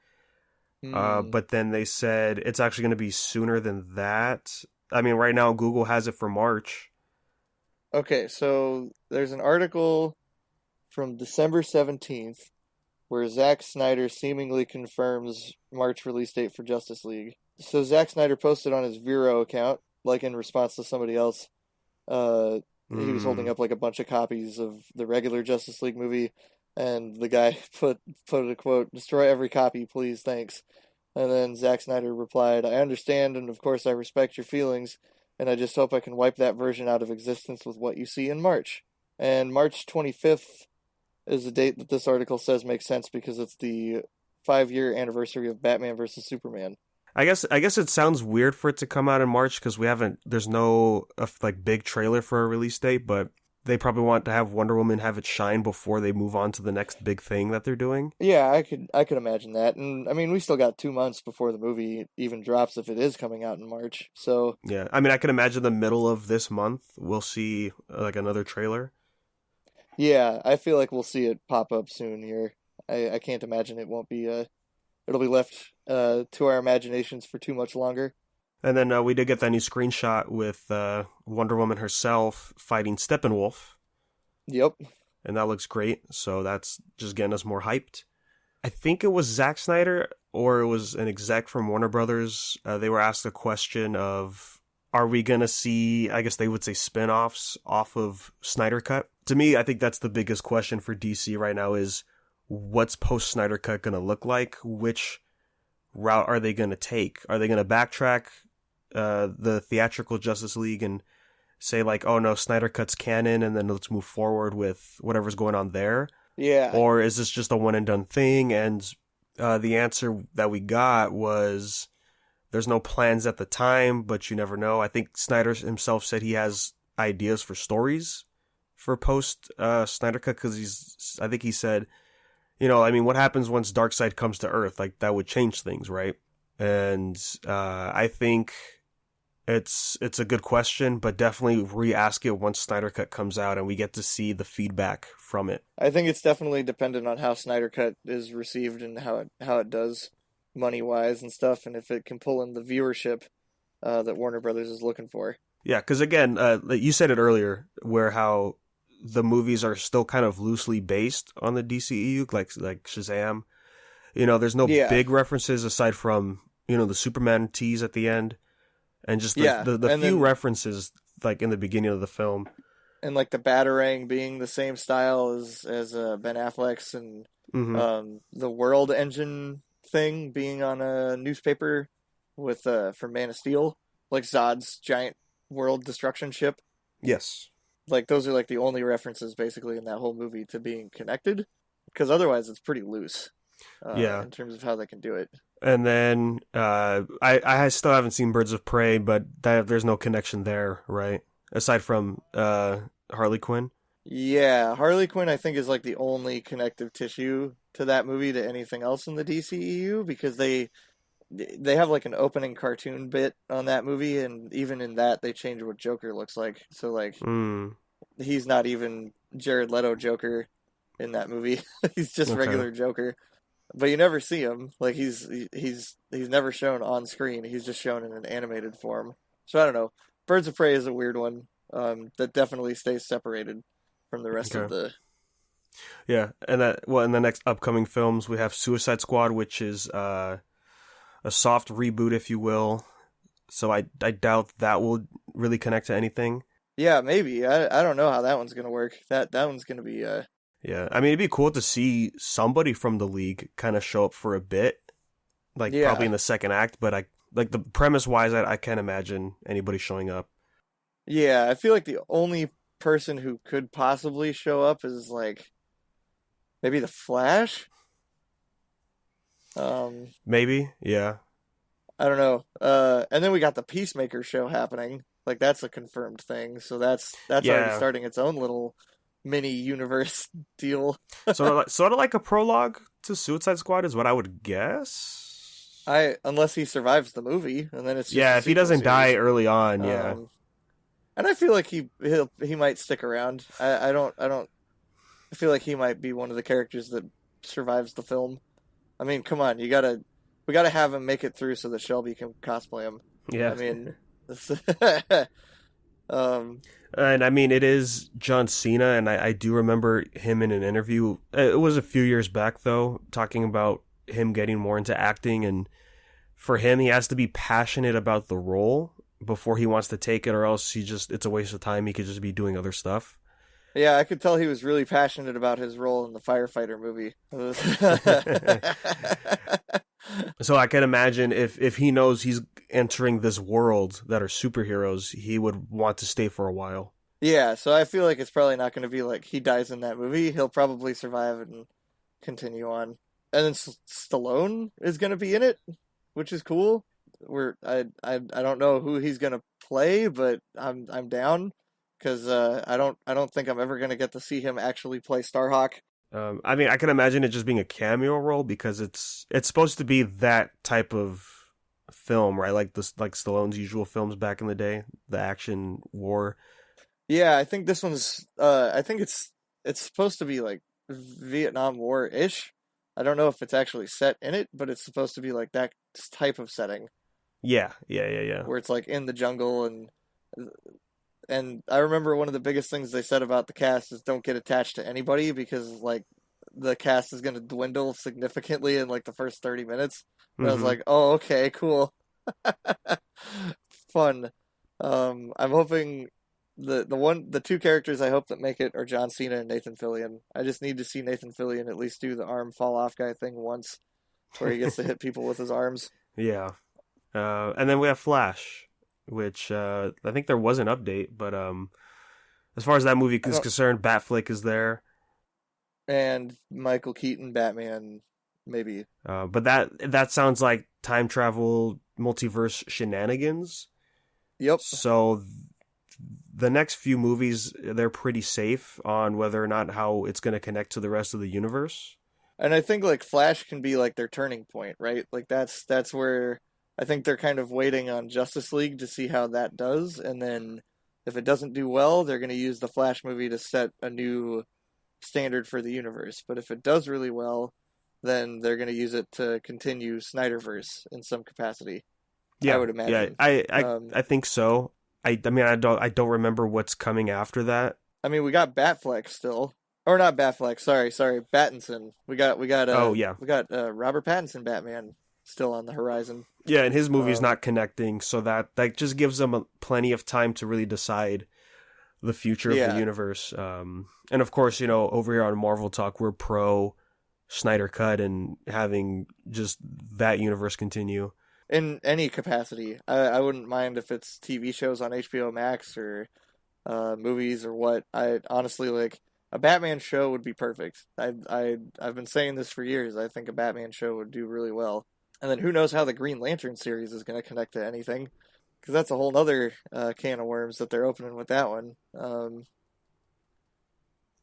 But then they said it's actually going to be sooner than that. I mean, right now Google has it for March. Okay, so there's an article from December 17th where Zack Snyder seemingly confirms March release date for Justice League. So Zack Snyder posted on his Vero account, like in response to somebody else, he was holding up like a bunch of copies of the regular Justice League movie, and the guy put a quote, "Destroy every copy, please, thanks." And then Zack Snyder replied, "I understand, and of course I respect your feelings, and I just hope I can wipe that version out of existence with what you see in March." And March 25th is the date that this article says makes sense because it's the 5-year anniversary of Batman vs. Superman. I guess it sounds weird for it to come out in March because there's no like big trailer for a release date, but they probably want to have Wonder Woman have it shine before they move on to the next big thing that they're doing. Yeah, I could imagine that. And I mean, we still got 2 months before the movie even drops if it is coming out in March. So yeah, I mean, I can imagine the middle of this month we'll see like another trailer. Yeah, I feel like we'll see it pop up soon here. I can't imagine it won't be it'll be left to our imaginations for too much longer. And then we did get that new screenshot with Wonder Woman herself fighting Steppenwolf. Yep. And that looks great. So that's just getting us more hyped. I think it was Zack Snyder or it was an exec from Warner Brothers. They were asked a question of, are we going to see, I guess they would say spin-offs off of Snyder Cut? To me, I think that's the biggest question for DC right now is, what's post-Snyder Cut going to look like? Which route are they going to take? Are they going to backtrack the theatrical Justice League and say like, oh no, Snyder Cut's canon and then let's move forward with whatever's going on there? Yeah. Or is this just a one and done thing? And the answer that we got was there's no plans at the time, but you never know. I think Snyder himself said he has ideas for stories for post Snyder Cut because I think he said, you know, I mean, what happens once Darkseid comes to Earth? Like, that would change things, right? And I think it's a good question, but definitely re-ask it once Snyder Cut comes out and we get to see the feedback from it. I think it's definitely dependent on how Snyder Cut is received and how it does money-wise and stuff, and if it can pull in the viewership that Warner Brothers is looking for. Yeah, because again, you said it earlier, where how the movies are still kind of loosely based on the DCEU, like Shazam. You know, there's no big references aside from, you know, the Superman tease at the end, and just the few references like in the beginning of the film, and like the Batarang being the same style as Ben Affleck's, and the World Engine thing being on a newspaper with from Man of Steel, like Zod's giant world destruction ship. Yes. Like, those are, like, the only references, basically, in that whole movie to being connected. Because otherwise, it's pretty loose. In terms of how they can do it. And then, I still haven't seen Birds of Prey, but there's no connection there, right? Aside from Harley Quinn? Yeah, Harley Quinn, I think, is, like, the only connective tissue to that movie to anything else in the DCEU, because they they have like an opening cartoon bit on that movie, and even in that they change what Joker looks like. So like he's not even Jared Leto Joker in that movie. He's just Okay. regular Joker. But you never see him. Like he's never shown on screen. He's just shown in an animated form. So I don't know. Birds of Prey is a weird one. That definitely stays separated from the rest of Okay. the. Yeah, and in the next upcoming films we have Suicide Squad, which is a soft reboot, if you will. So I doubt that will really connect to anything. Yeah, maybe. I don't know how that one's gonna work. That one's gonna be Yeah, I mean it'd be cool to see somebody from the League kind of show up for a bit, like probably yeah. in the second act. But I like the premise wise, I can't imagine anybody showing up. Yeah, I feel like the only person who could possibly show up is like maybe the Flash. Um, Maybe, yeah, I don't know. And then we got the Peacemaker show happening. Like that's a confirmed thing. So that's already yeah. starting its own little mini universe deal. Sort of like a prologue to Suicide Squad is what I would guess. Unless he survives the movie, and then it's just Yeah, a if he sequel doesn't die series. early on, yeah. And I feel like he might stick around. I feel like he might be one of the characters that survives the film. I mean, come on, we gotta have him make it through so that Shelby can cosplay him. Yeah. I mean, um, And I mean, it is John Cena, and I do remember him in an interview. It was a few years back, though, talking about him getting more into acting. And for him, he has to be passionate about the role before he wants to take it, or else it's a waste of time. He could just be doing other stuff. yeah, I could tell he was really passionate about his role in the firefighter movie. So I can imagine if he knows he's entering this world that are superheroes, he would want to stay for a while. Yeah, so I feel like it's probably not going to be like he dies in that movie. He'll probably survive and continue on. And then Stallone is going to be in it, which is cool. I don't know who he's going to play, but I'm down because I don't think I'm ever going to get to see him actually play Starhawk. I mean, I can imagine it just being a cameo role because it's supposed to be that type of film, right? Like like Stallone's usual films back in the day, the action war. Yeah, I think this one's I think it's supposed to be like Vietnam War-ish. I don't know if it's actually set in it, but it's supposed to be like that type of setting Yeah. where it's like in the jungle and I remember one of the biggest things they said about the cast is don't get attached to anybody because like the cast is going to dwindle significantly in like the first 30 minutes. And I was Hmm. like, "Oh, okay, cool." Fun. I'm hoping the two characters I hope that make it are John Cena and Nathan Fillion. I just need to see Nathan Fillion at least do the arm fall off guy thing once where he gets to hit people with his arms. Yeah. And then we have Flash, which I think there was an update, but as far as that movie I is don't concerned, Batfleck is there. and Michael Keaton Batman maybe. But that sounds like time travel multiverse shenanigans. Yep. So the next few movies, they're pretty safe on whether or not how it's going to connect to the rest of the universe. And I think like Flash can be like their turning point, right? Like that's where I think they're kind of waiting on Justice League to see how that does, and then if it doesn't do well, they're going to use the Flash movie to set a new standard for the universe. But if it does really well, then they're going to use it to continue Snyderverse in some capacity. I Yeah, would yeah, imagine. I think so. I mean I don't remember what's coming after that. I mean, we got Batfleck still, or not Batfleck. Sorry, Pattinson. Oh yeah, we got Robert Pattinson Batman still on the horizon. yeah, and his movie's Um, not connecting, so that just gives them plenty of time to really decide the future of the yeah, universe. And of course, over here on Marvel Talk, we're pro Snyder Cut and having just that universe continue. in any capacity. I wouldn't mind if it's TV shows on HBO Max or movies or what. I honestly like a Batman show would be perfect. I've been saying this for years. I think a Batman show would do really well. And then who knows how the Green Lantern series is going to connect to anything? Because that's a whole other can of worms that they're opening with that one.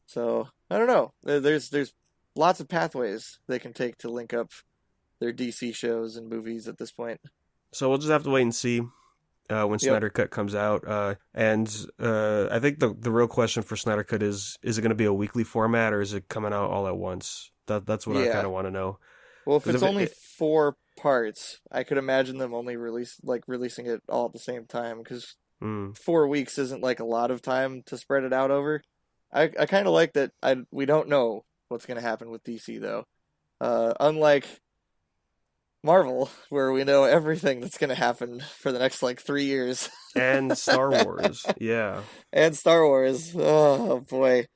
So I don't know. There's lots of pathways they can take to link up their DC shows and movies at this point. So we'll just have to wait and see when Yep. Snyder Cut comes out. And I think the real question for Snyder Cut is it going to be a weekly format or is it coming out all at once? That's what I kind of want to know. Well, if it's only it, 4 parts, I could imagine them only releasing it all at the same time, because 4 weeks isn't like a lot of time to spread it out over. I kind of like that. We don't know what's going to happen with DC though. Unlike Marvel, where we know everything that's going to happen for the next like 3 years. And Star Wars, yeah. And Star Wars. Oh boy.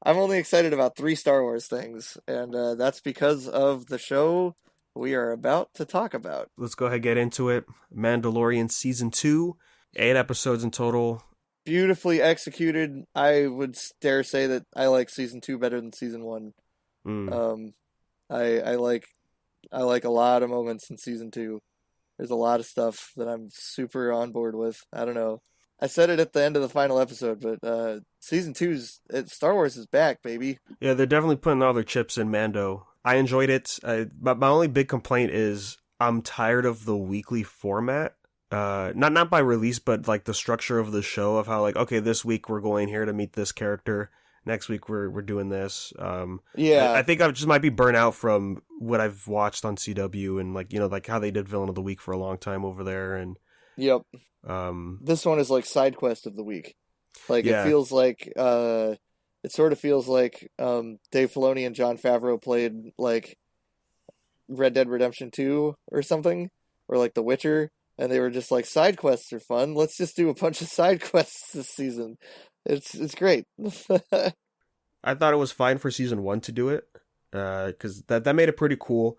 I'm only excited about 3 Star Wars things, and that's because of the show we are about to talk about. Let's go ahead and get into it. Mandalorian Season 2, 8 episodes in total. Beautifully executed. I would dare say that I like Season 2 better than Season 1. I like a lot of moments in Season 2. There's a lot of stuff that I'm super on board with. I don't know. I said it at the end of the final episode, but Season 2's Star Wars is back, baby. Yeah, they're definitely putting all their chips in Mando. I enjoyed it. But my only big complaint is I'm tired of the weekly format. Not by release, but like the structure of the show of how like, okay, this week we're going here to meet this character. Next week we're doing this. I think I just might be burnt out from what I've watched on CW and like, like how they did Villain of the Week for a long time over there. And yep. This one is like side quest of the week. Like it feels like it sort of feels like Dave Filoni and Jon Favreau played like Red Dead Redemption 2 or something, or like The Witcher, and they were just like, side quests are fun. Let's just do a bunch of side quests this season. It's great. I thought it was fine for season 1 to do it, because that made it pretty cool.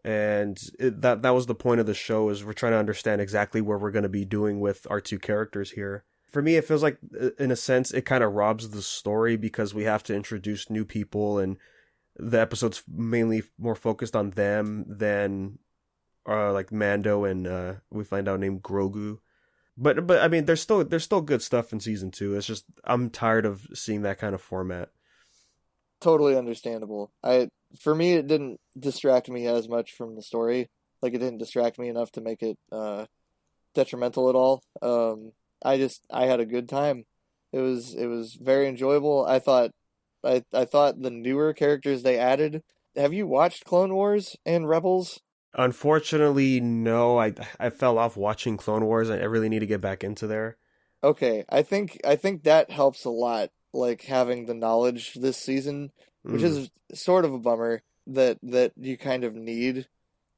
And that was the point of the show, is we're trying to understand exactly where we're going to be doing with our 2 characters here. For me, it feels like, in a sense, it kind of robs the story because we have to introduce new people, and the episode's mainly more focused on them than like Mando and we find out named Grogu. But I mean, there's still good stuff in season 2. It's just I'm tired of seeing that kind of format. Totally understandable. For me, it didn't distract me as much from the story. Like, it didn't distract me enough to make it detrimental at all. I had a good time. It was very enjoyable. I thought the newer characters they added. Have you watched Clone Wars and Rebels? Unfortunately, no. I fell off watching Clone Wars. I really need to get back into there. Okay, I think that helps a lot. Like, having the knowledge this season, which is sort of a bummer that you kind of need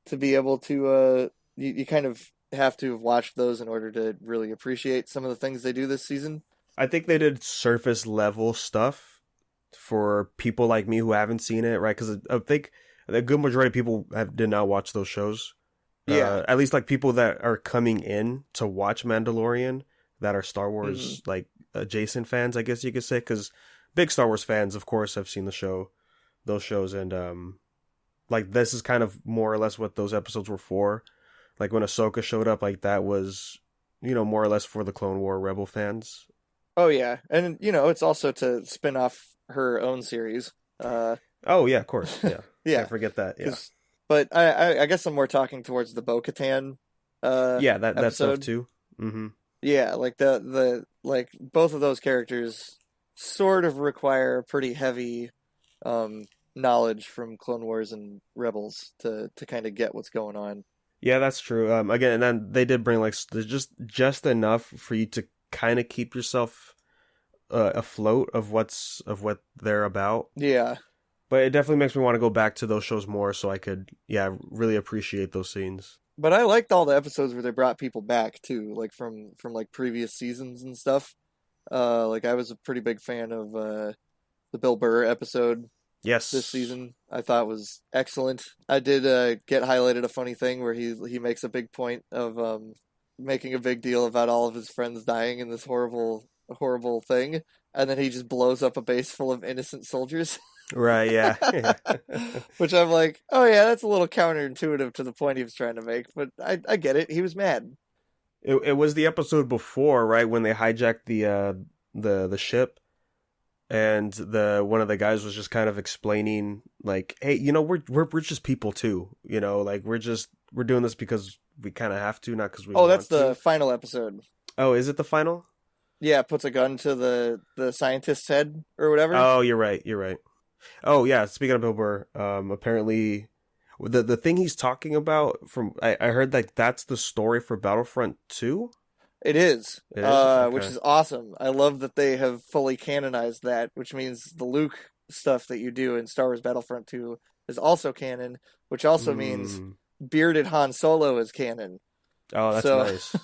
to be able to. You kind of have to have watched those in order to really appreciate some of the things they do this season. I think they did surface level stuff for people like me who haven't seen it, right? Because I think a good majority of people did not watch those shows. Yeah. At least like people that are coming in to watch Mandalorian that are Star Wars like adjacent fans, I guess you could say, because big Star Wars fans, of course, have seen those shows, and like this is kind of more or less what those episodes were for. Like when Ahsoka showed up, like that was, more or less for the Clone War Rebel fans. Oh yeah, and it's also to spin off her own series. Oh yeah, of course, yeah, yeah. Can't forget that. Yeah, but I guess I'm more talking towards the Bo-Katan. that stuff too. Mm-hmm. Yeah, like the both of those characters sort of require pretty heavy knowledge from Clone Wars and Rebels to kind of get what's going on. Yeah, that's true. Again, and then they did bring like just enough for you to kind of keep yourself afloat of what they're about. Yeah, but it definitely makes me want to go back to those shows more, so I could really appreciate those scenes. But I liked all the episodes where they brought people back too, like from like previous seasons and stuff. Like I was a pretty big fan of the Bill Burr episode. Yes, this season I thought was excellent. I did get highlighted a funny thing where he makes a big point of making a big deal about all of his friends dying in this horrible thing, and then he just blows up a base full of innocent soldiers. Right, yeah. Which I'm like, oh yeah, that's a little counterintuitive to the point he was trying to make, but I get it. He was mad. It was the episode before, right, when they hijacked the ship. and the one of the guys was just kind of explaining like, hey, we're just people too, like we're doing this because we kind of have to, not because we Oh, want that's the to. final episode. Oh, is it the final? Yeah, puts a gun to the scientist's head or whatever. Oh, you're right. Oh yeah, speaking of Bill Burr, apparently the thing he's talking about from I heard that that's the story for Battlefront 2. It is, It is? which Okay. is awesome. I love that they have fully canonized that, which means the Luke stuff that you do in Star Wars Battlefront 2 is also canon, which also means bearded Han Solo is canon. Oh, that's So nice.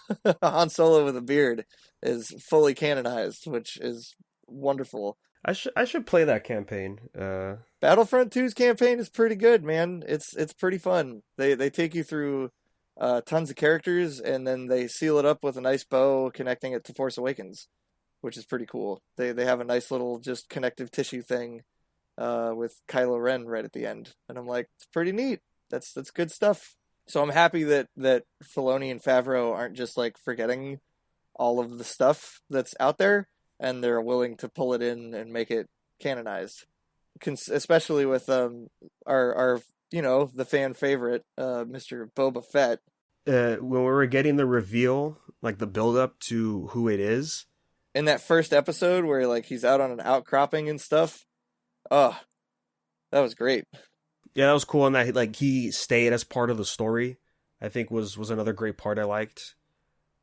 Han Solo with a beard is fully canonized, which is wonderful. I should play that campaign. Battlefront 2's campaign is pretty good, man. It's pretty fun. They take you through tons of characters, and then they seal it up with a nice bow connecting it to Force Awakens, which is pretty cool. They have a nice little just connective tissue thing with Kylo Ren right at the end, and I'm like, it's pretty neat. That's good stuff. So I'm happy that Filoni and Favreau aren't just like forgetting all of the stuff that's out there, and they're willing to pull it in and make it canonized. Especially with our the fan favorite Mr. Boba Fett. When we were getting the reveal, like the build up to who it is, In that first episode where like he's out on an outcropping and stuff. Oh, that was great. yeah, that was cool. And that like he stayed as part of the story, I think was another great part I liked.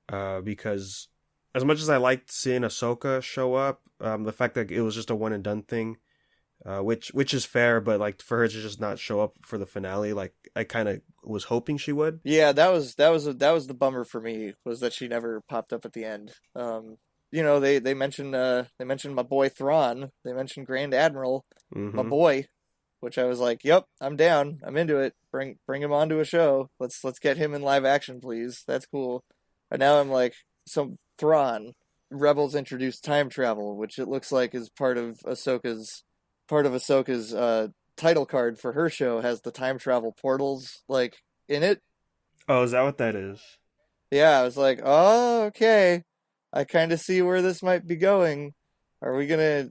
Because as much as I liked seeing Ahsoka show up, the fact that it was just a one and done thing, which is fair, but like for her to just not show up for the finale, like I kind of was hoping she would. Yeah, that was the bummer for me, was that she never popped up at the end. They mentioned my boy Thrawn. They mentioned Grand Admiral, my boy, which I was like, yep, I'm down. I'm into it. Bring him onto a show. Let's get him in live action, please. That's cool. And now I'm like, so Thrawn, Rebels introduced time travel, which it looks like is part of Ahsoka's title card for her show, has the time travel portals like in it. Oh, is that what that is? Yeah, I was like, oh, okay. I kind of see where this might be going. Are we gonna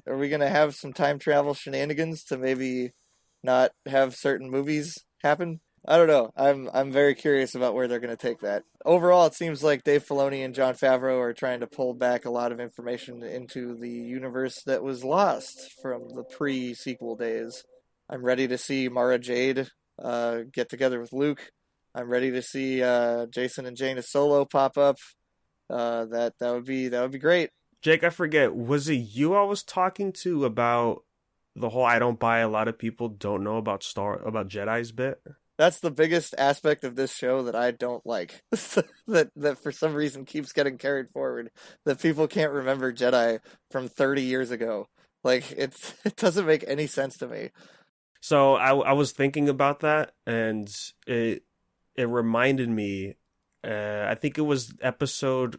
have some time travel shenanigans to maybe not have certain movies happen? I don't know. I'm very curious about where they're going to take that. Overall, it seems like Dave Filoni and Jon Favreau are trying to pull back a lot of information into the universe that was lost from the pre-sequel days. I'm ready to see Mara Jade get together with Luke. I'm ready to see Jason and Jaina Solo pop up. That would be great. Jake, I forget, was it you I was talking to about the whole I don't buy a lot of people don't know about Jedi's bit? That's the biggest aspect of this show that I don't like. that for some reason keeps getting carried forward. That people can't remember Jedi from 30 years ago. Like it doesn't make any sense to me. So I was thinking about that, and it reminded me. I think it was episode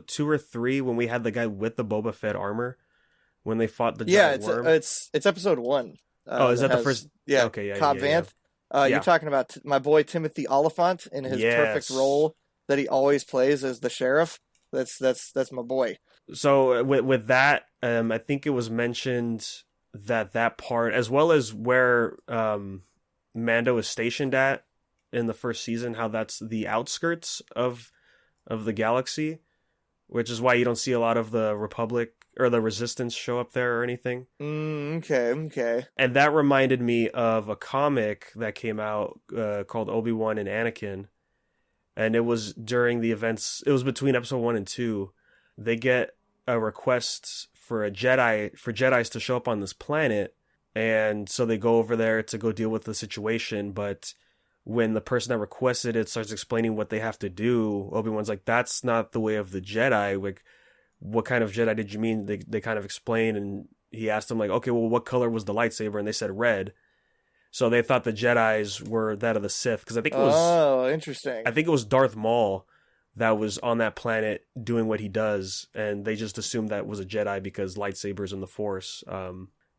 2 or 3 when we had the guy with the Boba Fett armor when they fought the giant worm. It's episode 1. Is that the first? Yeah. Okay. Yeah. Cobb Vanth. You're talking about my boy Timothy Oliphant in his perfect role that he always plays as the sheriff. That's my boy. So with that, I think it was mentioned that part, as well as where Mando is stationed at in the first season, how that's the outskirts of the galaxy, which is why you don't see a lot of the Republic or the Resistance show up there or anything. Okay. And that reminded me of a comic that came out called Obi-Wan and Anakin. And it was during the events, it was between episode 1 and 2. They get a request for Jedis to show up on this planet. And so they go over there to go deal with the situation. But when the person that requested it starts explaining what they have to do, Obi-Wan's like, that's not the way of the Jedi. Like, what kind of Jedi did you mean? They kind of explain, and he asked them like, okay, well, what color was the lightsaber? And they said red. So they thought the Jedis were that of the Sith, because I think it was... Oh, interesting. I think it was Darth Maul that was on that planet doing what he does, and they just assumed that was a Jedi because lightsabers in the Force.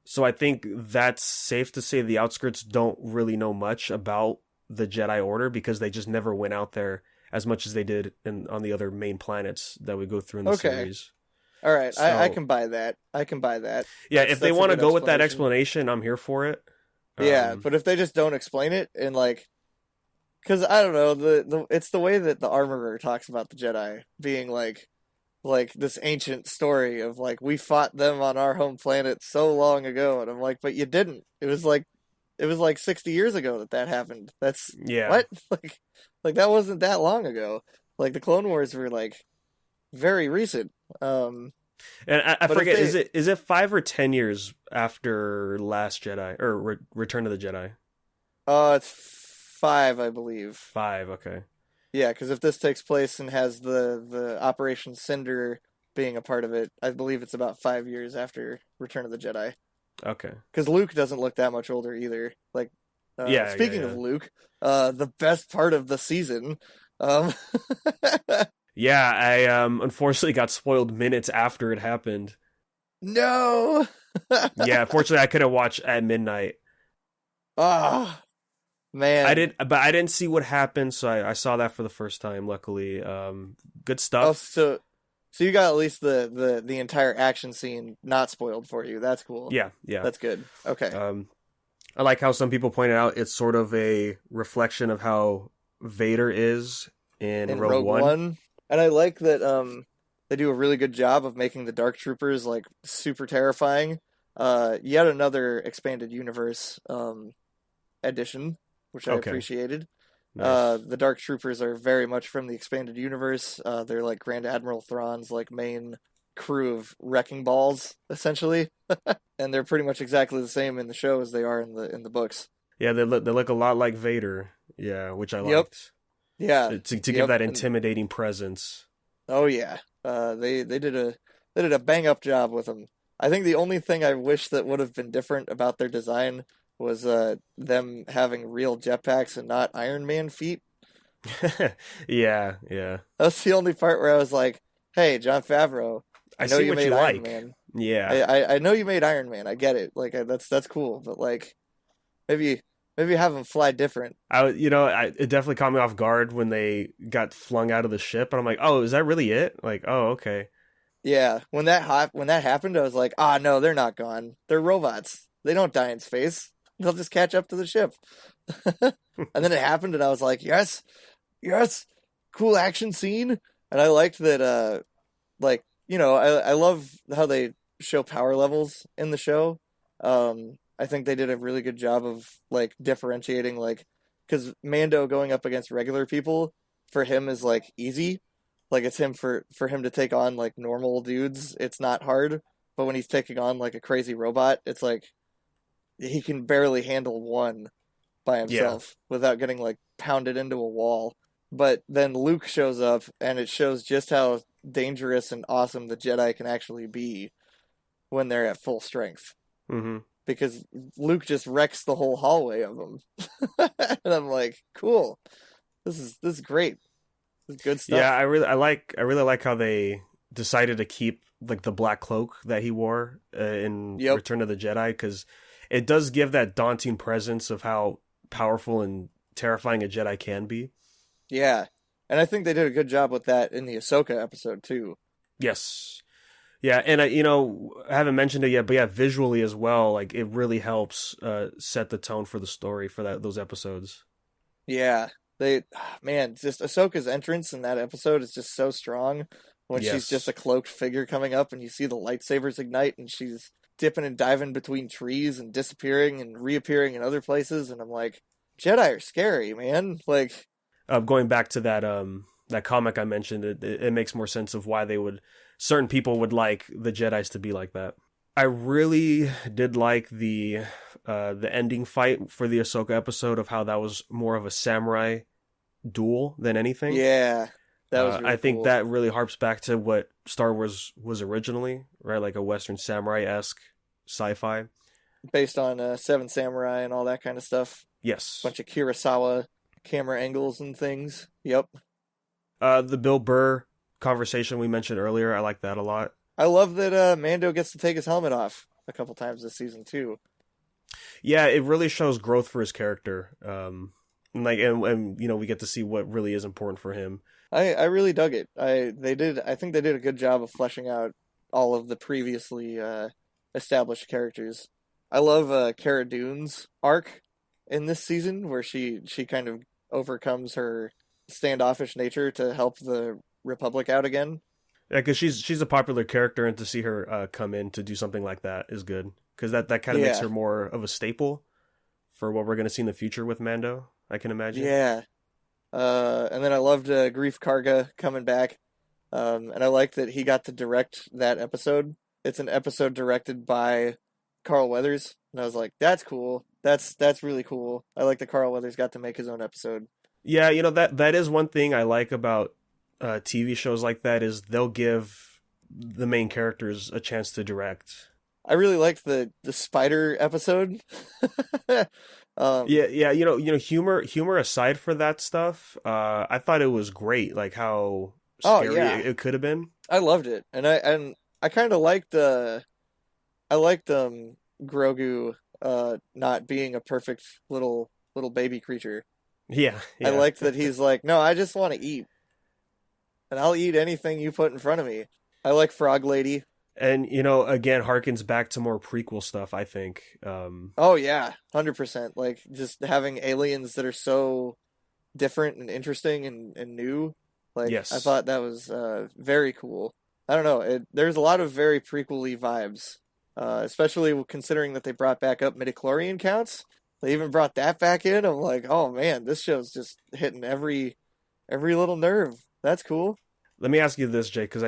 So I think that's safe to say the outskirts don't really know much about the Jedi Order because they just never went out there as much as they did on the other main planets that we go through in the series. All right, I So can buy that. I can buy that. yeah, if they That's a want to good go with that explanation. explanation, I'm here for it. Yeah, Um, but if they just don't explain it and like, because I don't know, it's the way that the armorer talks about the Jedi being like this ancient story of like we fought them on our home planet so long ago, and I'm like, but you didn't. It was like 60 years ago that happened. That's yeah. what like that wasn't that long ago. Like the Clone Wars were like very recent. And I But if forget, they, is it 5 or 10 years after Last Jedi or Return of the Jedi? it's five, I believe. 5, okay. Yeah, because if this takes place and has the Operation Cinder being a part of it, I believe it's about 5 years after Return of the Jedi. Okay. Because Luke doesn't look that much older either. Like, Yeah, yeah, speaking of yeah. Luke, the best part of the season, um, Yeah, I unfortunately got spoiled minutes after it happened. no, Yeah, fortunately I couldn't watch at midnight. ah, man. But I didn't see what happened, so I saw that for the first time. Luckily, good Oh, stuff. so you got at least the entire action scene not spoiled for you. That's cool. Yeah, yeah. That's good. Okay. I like how some people pointed out it's sort of a reflection of how Vader is in In Rogue Rogue One. One, and I like that they do a really good job of making the Dark Troopers like super terrifying. Yet another expanded universe edition, which I Okay, appreciated. nice. The Dark Troopers are very much from the expanded universe. They're like Grand Admiral Thrawn's like main crew of wrecking balls, essentially, and they're pretty much exactly the same in the show as they are in the books. Yeah, they look a lot like Vader. Yeah, which I Yep. liked Yeah. to give Yep. that And intimidating presence. oh yeah. They did a bang up job with them. I think the only thing I wish that would have been different about their design was them having real jetpacks and not Iron Man feet. Yeah, yeah. That's the only part where I was like, "Hey, Jon Favreau, I I know see you what you made Iron like. Man. Yeah. I know you made Iron Man. I get it. Like that's cool, but like maybe have them fly different." It definitely caught me off guard when they got flung out of the ship, and I'm like, oh, is that really it? Like, oh, okay. Yeah, when that happened, I was like, "Ah, no, they're not gone. They're robots. They don't die in space. They'll just catch up to the ship." And then it happened, and I was like, "Yes, yes, cool action scene." And I liked that. Like I love how they show power levels in the show. I think they did a really good job of like differentiating, like, because Mando going up against regular people for him is like easy. Like it's him for him to take on like normal dudes, it's not hard. But when he's taking on like a crazy robot, it's like he can barely handle one by Yeah. himself without getting like pounded into a wall. But then Luke shows up and it shows just how dangerous and awesome the Jedi can actually be when they're at full strength. Hmm. Because Luke just wrecks the whole hallway of them. And I'm like, cool. This is great. This is good Yeah, stuff. I really like how they decided to keep like the black cloak that he wore in Yep. Return of the Jedi, because it does give that daunting presence of how powerful and terrifying a Jedi can be. Yeah. And I think they did a good job with that in the Ahsoka episode too. Yes. Yeah, and I haven't mentioned it yet, but yeah, visually as well, like it really helps set the tone for the story for those episodes. Yeah. Man, just Ahsoka's entrance in that episode is just so strong when she's just Yes. a cloaked figure coming up and you see the lightsabers ignite and she's dipping and diving between trees and disappearing and reappearing in other places. And I'm like, Jedi are scary, man. Like, Going back to that comic I mentioned, it makes more sense of why certain people would like the Jedi's to be like that. I really did like the ending fight for the Ahsoka episode, of how that was more of a samurai duel than anything. yeah, that was I really think cool. that really harps back to what Star Wars was originally, right? Like a Western samurai-esque sci-fi. Based on Seven Samurai and all that kind of stuff. Yes. Bunch of Kurosawa camera angles and things. Yep. The Bill Burr conversation we mentioned earlier, I like that a lot. I love that Mando gets to take his helmet off a couple times this season too. Yeah, it really shows growth for his character. And we get to see what really is important for him. I really dug it. I think they did a good job of fleshing out all of the previously established characters. I love Cara Dune's arc in this season, where she kind of overcomes her standoffish nature to help the Republic out again. Yeah, because she's a popular character, and to see her come in to do something like that is good. Because that kind of makes Yeah, her more of a staple for what we're going to see in the future with Mando, I can imagine. yeah. And then I loved Grief Karga coming back. And I like that he got to direct that episode. It's an episode directed by Carl Weathers, and I was like, "That's cool. That's really cool." I like that Carl Weathers got to make his own episode. Yeah, that is one thing I like about TV shows like that is they'll give the main characters a chance to direct. I really liked the spider episode. um, Yeah. Humor aside for that stuff, I thought it was great. Like how oh scary yeah, it could have been. I loved it, and I kind of liked Grogu not being a perfect little baby creature. Yeah, I yeah. liked that he's like, no, I just want to eat, and I'll eat anything you put in front of me. I like Frog Lady. And again, harkens back to more prequel stuff. I think. Oh yeah, 100%. Like just having aliens that are so different and interesting and new. Like I Yes. thought that was very cool. I don't know. There's a lot of very prequel-y vibes, especially considering that they brought back up midichlorian counts. They even brought that back in. I'm like, oh man, this show's just hitting every little nerve. That's cool. Let me ask you this, Jake, because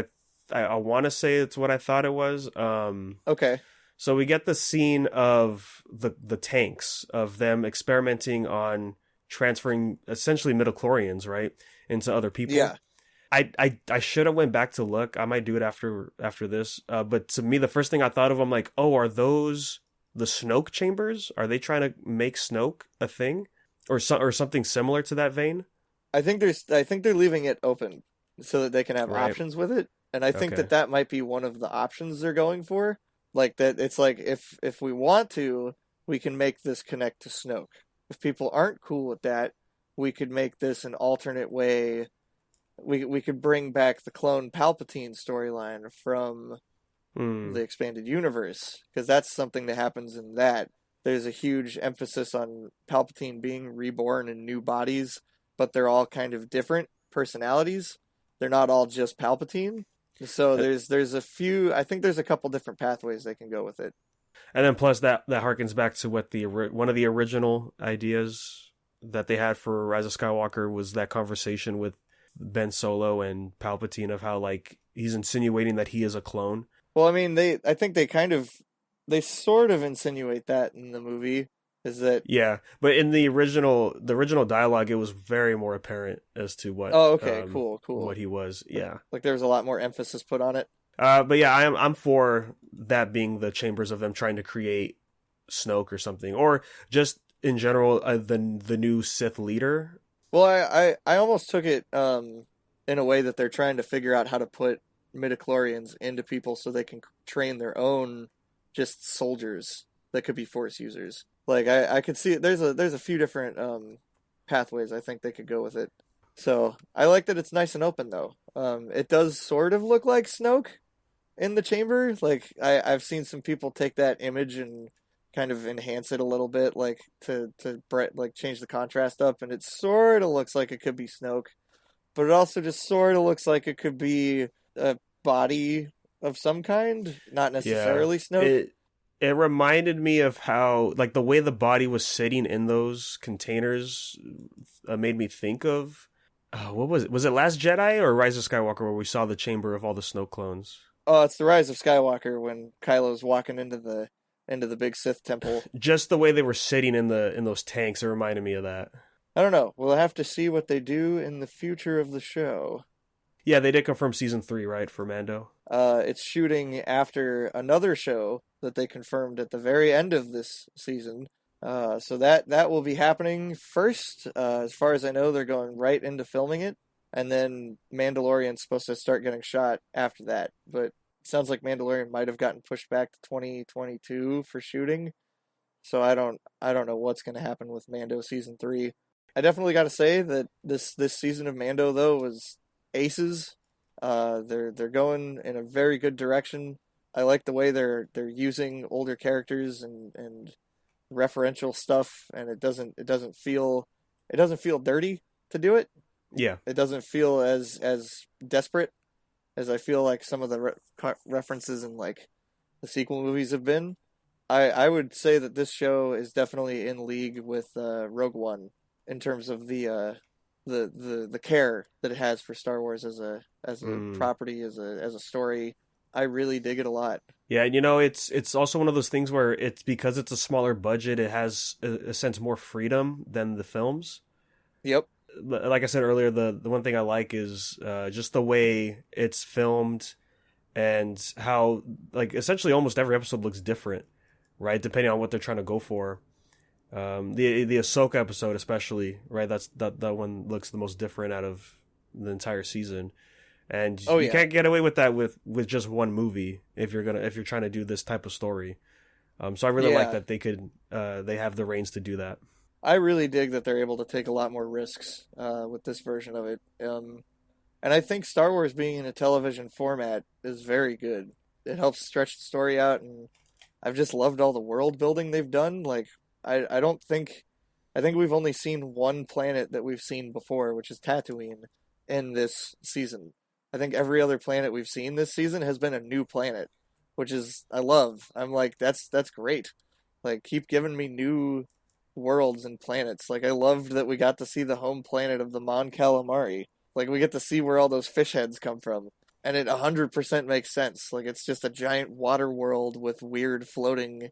I want to say it's what I thought it was. Okay. So we get the scene of the tanks of them experimenting on transferring essentially midichlorians, right, into other people. Yeah. I should have went back to look. I might do it after this. But to me, the first thing I thought of, I'm like, oh, are those the Snoke chambers? Are they trying to make Snoke a thing, or something similar to that vein? I think they're leaving it open so that they can have Right. options with it, and I think Okay. that might be one of the options they're going for. Like that, it's like if we want to, we can make this connect to Snoke. If people aren't cool with that, we could make this an alternate way. We could bring back the clone Palpatine storyline from Hmm. the expanded universe, because that's something that happens in that. There's a huge emphasis on Palpatine being reborn in new bodies, but they're all kind of different personalities. They're not all just Palpatine. So there's a few. I think there's a couple different pathways they can go with it. And then plus that harkens back to what one of the original ideas that they had for Rise of Skywalker was that conversation with Ben Solo and Palpatine of how like he's insinuating that he is a clone. Well, I mean, I think they sort of insinuate that in the movie. Is that Yeah, but in the original dialogue, it was very more apparent as to what. oh, okay, cool. What he was. Yeah. Like there was a lot more emphasis put on it. But yeah, I'm for that being the chambers of them trying to create Snoke or something, or just in general the new Sith leader. Well, I almost took it in a way that they're trying to figure out how to put midichlorians into people so they can train their own just soldiers that could be Force users. Like I could see it. There's a few different pathways I think they could go with it. So I like that it's nice and open though. It does sort of look like Snoke in the chamber. Like I've seen some people take that image and kind of enhance it a little bit, like to like change the contrast up, and it sort of looks like it could be Snoke, but it also just sort of looks like it could be a body of some kind, not Yeah, necessarily Snoke. it reminded me of how like the way the body was sitting in those containers made me think of what was it? Was it Last Jedi or Rise of Skywalker where we saw the chamber of all the Snoke clones? Oh, it's the Rise of Skywalker when Kylo's walking into the big Sith temple. Just the way they were sitting in those tanks, it reminded me of that. I don't know. We'll have to see what they do in the future of the show. Yeah, they did confirm season 3, right, for Mando. It's shooting after another show that they confirmed at the very end of this season. So that will be happening first. As far as I know, they're going right into filming it, and then Mandalorian's supposed to start getting shot after that. But it sounds like Mandalorian might have gotten pushed back to 2022 for shooting. So I don't know what's going to happen with Mando season 3. I definitely got to say that this season of Mando though was aces. They're going in a very good direction. I like the way they're using older characters and referential stuff, and it doesn't feel dirty to do it. Yeah. It doesn't feel as desperate as I feel like some of the references in like the sequel movies have been. I would say that this show is definitely in league with Rogue One in terms of the care that it has for Star Wars as a property, as a story. I really dig it a lot. Yeah, you know, it's also one of those things where it's because it's a smaller budget, it has a sense more freedom than the films. Yep. Like I said earlier, the one thing I like is just the way it's filmed and how like essentially almost every episode looks different, right? Depending on what they're trying to go for. The Ahsoka episode especially, right? That one looks the most different out of the entire season. And you can't get away with that with just one movie if you're trying to do this type of story. So I really like that they have the reins to do that. I really dig that they're able to take a lot more risks with this version of it. And I think Star Wars being in a television format is very good. It helps stretch the story out, and I've just loved all the world building they've done. Like I think we've only seen one planet that we've seen before, which is Tatooine, in this season. I think every other planet we've seen this season has been a new planet, which is I love. I'm like, that's great. Like, keep giving me new worlds and planets. Like, I loved that we got to see the home planet of the Mon Calamari. Like, we get to see where all those fish heads come from. And it 100% makes sense. Like, it's just a giant water world with weird floating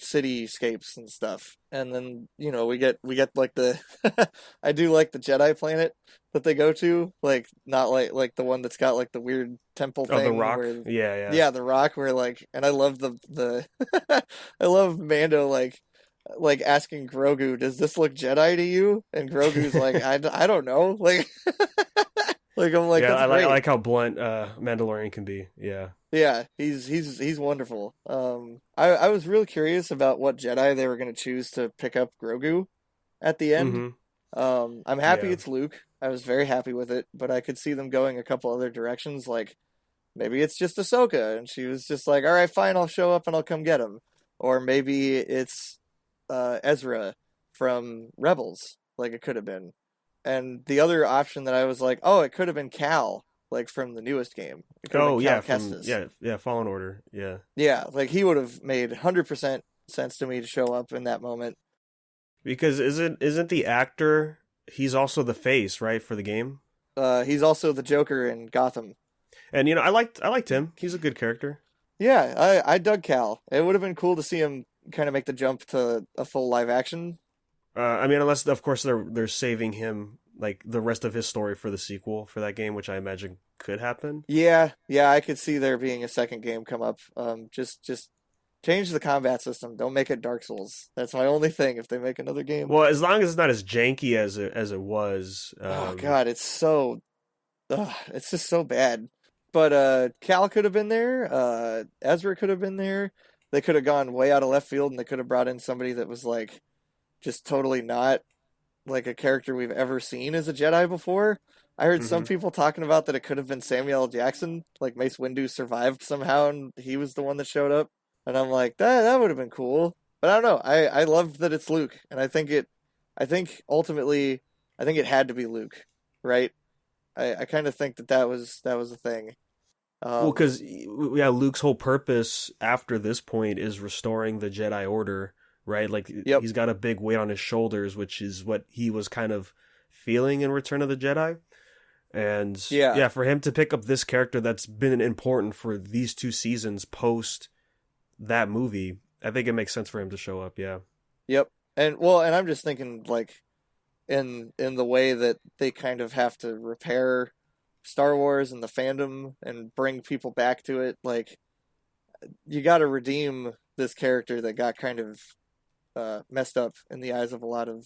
cityscapes and stuff. And then, you know, we get like the I do like the Jedi planet that they go to, like not like the one that's got like the weird temple thing. Oh, the rock. Where, yeah, the rock where like, and I love the I love Mando like asking Grogu, does this look Jedi to you? And Grogu's like, I don't know, like like I'm like, I great. like how blunt Mandalorian can be. Yeah, he's wonderful. I was real curious about what Jedi they were going to choose to pick up Grogu at the end. Mm-hmm. I'm happy it's Luke. I was very happy with it, but I could see them going a couple other directions. Like maybe it's just Ahsoka, and she was just like, "All right, fine, I'll show up and I'll come get him," or maybe it's Ezra from Rebels, like it could have been. And the other option that I was like, oh, it could have been Cal, like from the newest game. Oh yeah, Fallen Order. Yeah, like he would have made 100% sense to me to show up in that moment. Because isn't the actor? He's also the face, right, for the game. He's also the Joker in Gotham. And you know, I liked him. He's a good character. Yeah, I dug Cal. It would have been cool to see him kind of make the jump to a full live action. I mean, unless of course they're saving him like the rest of his story for the sequel for that game, which I imagine could happen. Yeah, I could see there being a second game come up. Just change the combat system. Don't make it Dark Souls. That's my only thing. If they make another game, well, as long as it's not as janky as it was. Oh God, it's just so bad. But Cal could have been there. Ezra could have been there. They could have gone way out of left field, and they could have brought in somebody that was like just totally not like a character we've ever seen as a Jedi before. I heard some people talking about that it could have been Samuel L. Jackson, like Mace Windu survived somehow and he was the one that showed up. And I'm like, that would have been cool. But I don't know. I love that it's Luke, and I think ultimately it had to be Luke, right? I kind of think that was a thing. Well, because Luke's whole purpose after this point is restoring the Jedi Order, right? Like he's got a big weight on his shoulders, which is what he was kind of feeling in Return of the Jedi. And for him to pick up this character that's been important for these 2 seasons post that movie, I think it makes sense for him to show up. Yeah. Yep. And I'm just thinking like in the way that they kind of have to repair Star Wars and the fandom and bring people back to it. Like you got to redeem this character that got kind of messed up in the eyes of a lot of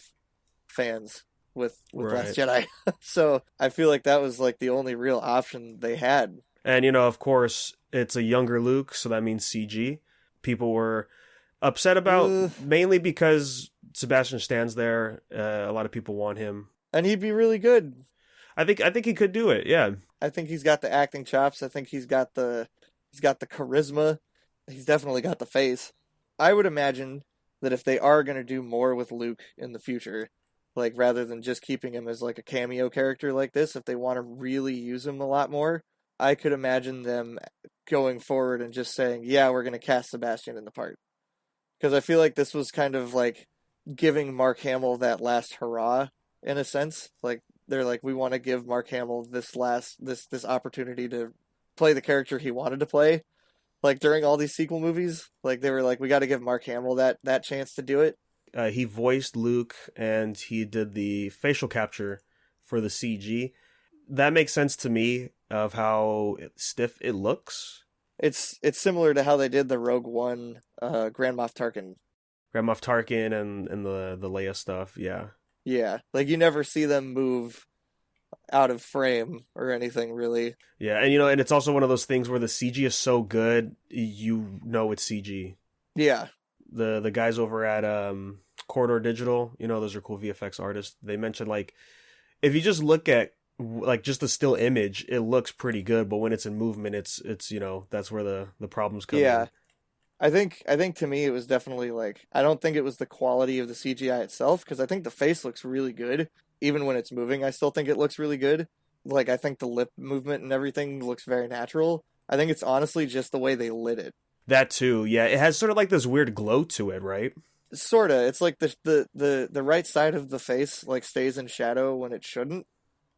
fans with Last Jedi. So I feel like that was like the only real option they had. And, you know, of course, it's a younger Luke, so that means CG. People were upset about mainly because Sebastian Stan's there. A lot of people want him. And he'd be really good. I think he could do it. Yeah. I think he's got the acting chops. I think he's got the charisma. He's definitely got the face. I would imagine that if they are going to do more with Luke in the future, like rather than just keeping him as like a cameo character like this, if they want to really use him a lot more, I could imagine them going forward and just saying, "Yeah, we're going to cast Sebastian in the part." Because I feel like this was kind of like giving Mark Hamill that last hurrah in a sense. Like they're like, we want to give Mark Hamill this opportunity to play the character he wanted to play. Like during all these sequel movies, like they were like, we got to give Mark Hamill that chance to do it. He voiced Luke, and he did the facial capture for the CG. That makes sense to me of how stiff it looks. It's similar to how they did the Rogue One Grand Moff Tarkin. Grand Moff Tarkin and the Leia stuff, yeah. Yeah, like you never see them move out of frame or anything really. Yeah, and and it's also one of those things where the CG is so good, you know it's CG. Yeah. The guys over at Corridor Digital, those are cool VFX artists. They mentioned like if you just look at like just the still image, it looks pretty good, but when it's in movement, it's that's where the problems come Yeah. in. I think to me it was definitely like I don't think it was the quality of the CGI itself because I think the face looks really good even when it's moving. I still think it looks really good. Like I think the lip movement and everything looks very natural. I think it's honestly just the way they lit it. That too, yeah. It has sort of like this weird glow to it, right? Sorta. It's like the right side of the face like stays in shadow when it shouldn't.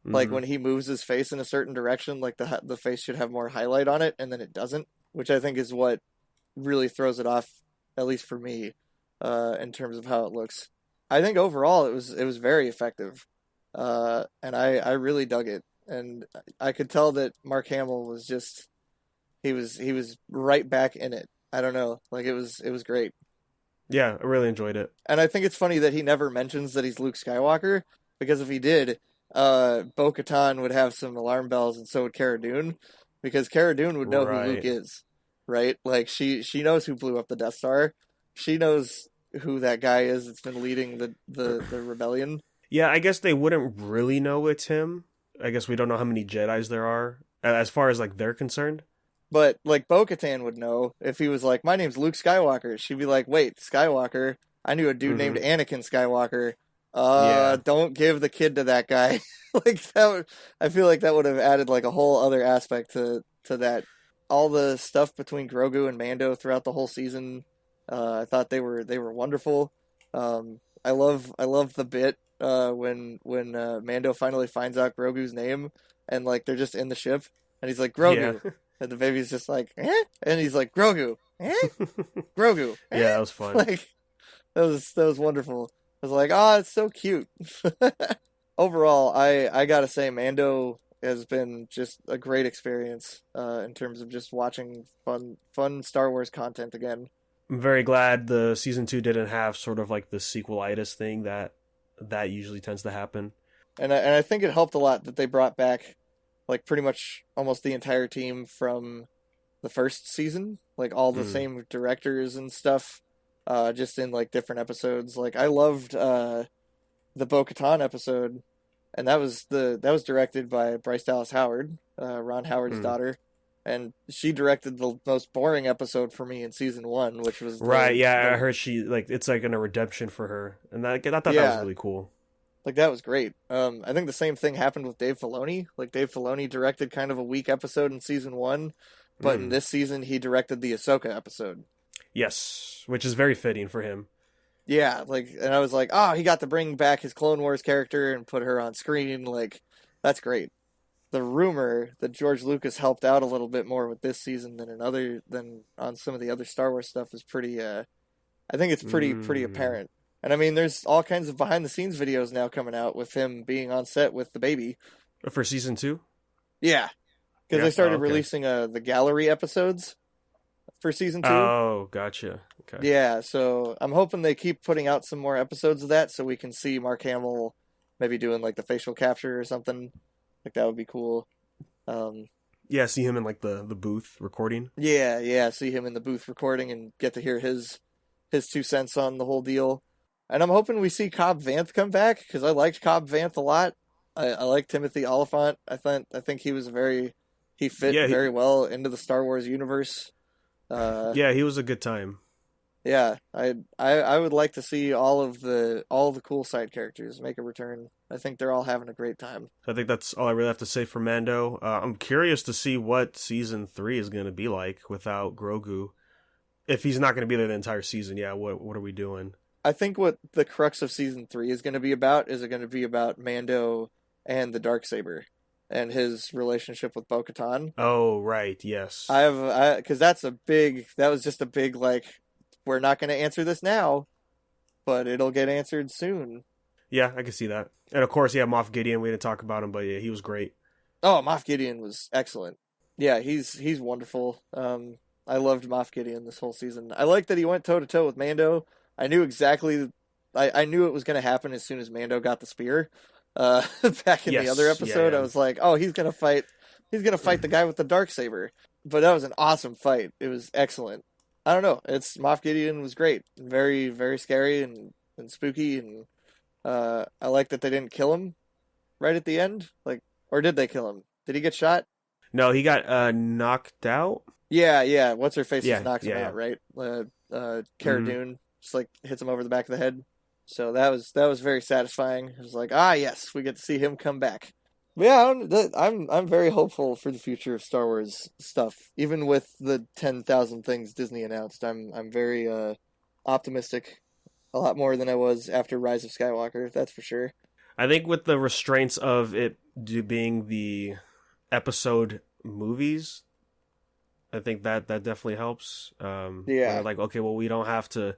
Like when he moves his face in a certain direction, like the face should have more highlight on it, and then it doesn't, which I think is what really throws it off, at least for me, in terms of how it looks. I think overall it was very effective, and I really dug it, and I could tell that Mark Hamill was just he was right back in it. I don't know, like it was great. Yeah, I really enjoyed it. And I think it's funny that he never mentions that he's Luke Skywalker, because if he did, Bo-Katan would have some alarm bells, and so would Cara Dune, because Cara Dune would know who Luke is, right? Like she knows who blew up the Death Star. She knows who that guy is that's been leading the rebellion. Yeah, I guess they wouldn't really know it's him. I guess we don't know how many Jedis there are, as far as like they're concerned. But like Bo-Katan would know if he was like, "My name's Luke Skywalker." She'd be like, "Wait, Skywalker? I knew a dude named Anakin Skywalker. Don't give the kid to that guy." Like that I feel like that would have added like a whole other aspect to that. All the stuff between Grogu and Mando throughout the whole season, I thought they were wonderful. I love the bit when Mando finally finds out Grogu's name, and like they're just in the ship, and he's like, "Grogu," and the baby's just like, "Eh?" And he's like, "Grogu, eh? Grogu." Eh? Yeah, that was fun. Like that was wonderful. I was like, "Oh, it's so cute." Overall, I gotta say, Mando has been just a great experience in terms of just watching fun Star Wars content again. I'm very glad the season 2 didn't have sort of like the sequelitis thing that usually tends to happen. And I think it helped a lot that they brought back like pretty much almost the entire team from the first season, like all the same directors and stuff, just in like different episodes. Like I loved the Bo-Katan episode, and that was directed by Bryce Dallas Howard, Ron Howard's daughter. And she directed the most boring episode for me in season 1, which was I heard she like it's like a redemption for her, and I thought that was really cool. Like that was great. I think the same thing happened with Dave Filoni. Like Dave Filoni directed kind of a weak episode in season 1, but in this season he directed the Ahsoka episode. Yes, which is very fitting for him. Yeah, like, and I was like, oh, he got to bring back his Clone Wars character and put her on screen. Like, that's great. The rumor that George Lucas helped out a little bit more with this season than on some of the other Star Wars stuff is pretty. I think it's pretty apparent. And I mean, there's all kinds of behind the scenes videos now coming out with him being on set with the baby for season 2. Yeah, because they started releasing the gallery episodes for season 2. Oh, gotcha. Okay. Yeah, so I'm hoping they keep putting out some more episodes of that so we can see Mark Hamill maybe doing like the facial capture or something. Like that would be cool. Yeah, see him in like the booth recording. Yeah, see him in the booth recording and get to hear his 2 cents on the whole deal. And I'm hoping we see Cobb Vanth come back because I liked Cobb Vanth a lot. I like Timothy Oliphant. I think he fit Yeah, very well into the Star Wars universe. Uh, yeah, he was a good time. yeah, I would like to see all the cool side characters make a return. I think they're all having a great time. I think that's all I really have to say for Mando. I'm curious to see what season 3 is going to be like without Grogu. If he's not going to be there the entire season, yeah, what are we doing? I think what the crux of season 3 is going to be about is it going to be about Mando and the Darksaber and his relationship with Bo-Katan. Oh, right, yes. Because that was just a big, like, we're not going to answer this now, but it'll get answered soon. Yeah, I can see that. And of course, yeah, Moff Gideon, we didn't talk about him, but yeah, he was great. Oh, Moff Gideon was excellent. Yeah, he's wonderful. I loved Moff Gideon this whole season. I like that he went toe to toe with Mando. I knew exactly, I knew it was going to happen as soon as Mando got the spear. Back in the other episode, yeah. I was like, oh, he's gonna fight the guy with the Darksaber. But that was an awesome fight. It was excellent. I don't know. It's Moff Gideon was great, very very scary and spooky, and I like that they didn't kill him right at the end. Like, or did they kill him? Did he get shot? No, he got knocked out. Yeah. What's her face Yeah, just knocks him yeah. out, right? Cara Dune just like hits him over the back of the head. So that was very satisfying. It was like, yes, we get to see him come back. But yeah, I'm very hopeful for the future of Star Wars stuff. Even with the 10,000 things Disney announced, I'm very optimistic. A lot more than I was after Rise of Skywalker, that's for sure. I think with the restraints of it being the episode movies, I think that definitely helps. Yeah. Like, okay, well, we don't have to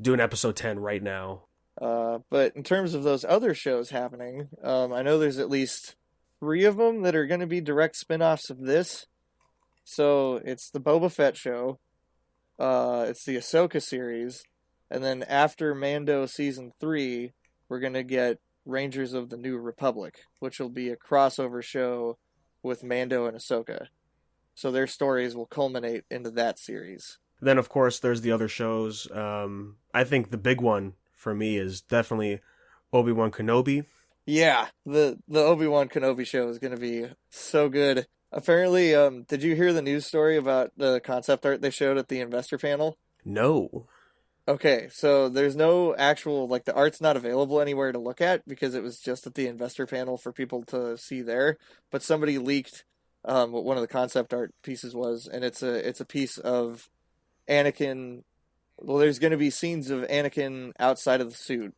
do an episode 10 right now. But in terms of those other shows happening, I know there's at least 3 of them that are going to be direct spin-offs of this. So it's the Boba Fett show, it's the Ahsoka series, and then after Mando season 3, we're going to get Rangers of the New Republic, which will be a crossover show with Mando and Ahsoka. So their stories will culminate into that series. Then, of course, there's the other shows. I think the big one for me is definitely Obi-Wan Kenobi. Yeah, the Obi-Wan Kenobi show is going to be so good. Apparently, did you hear the news story about the concept art they showed at the investor panel? No. Okay, so there's no actual, like, the art's not available anywhere to look at because it was just at the investor panel for people to see there. But somebody leaked what one of the concept art pieces was, and it's a piece of Anakin. Well, there's going to be scenes of Anakin outside of the suit,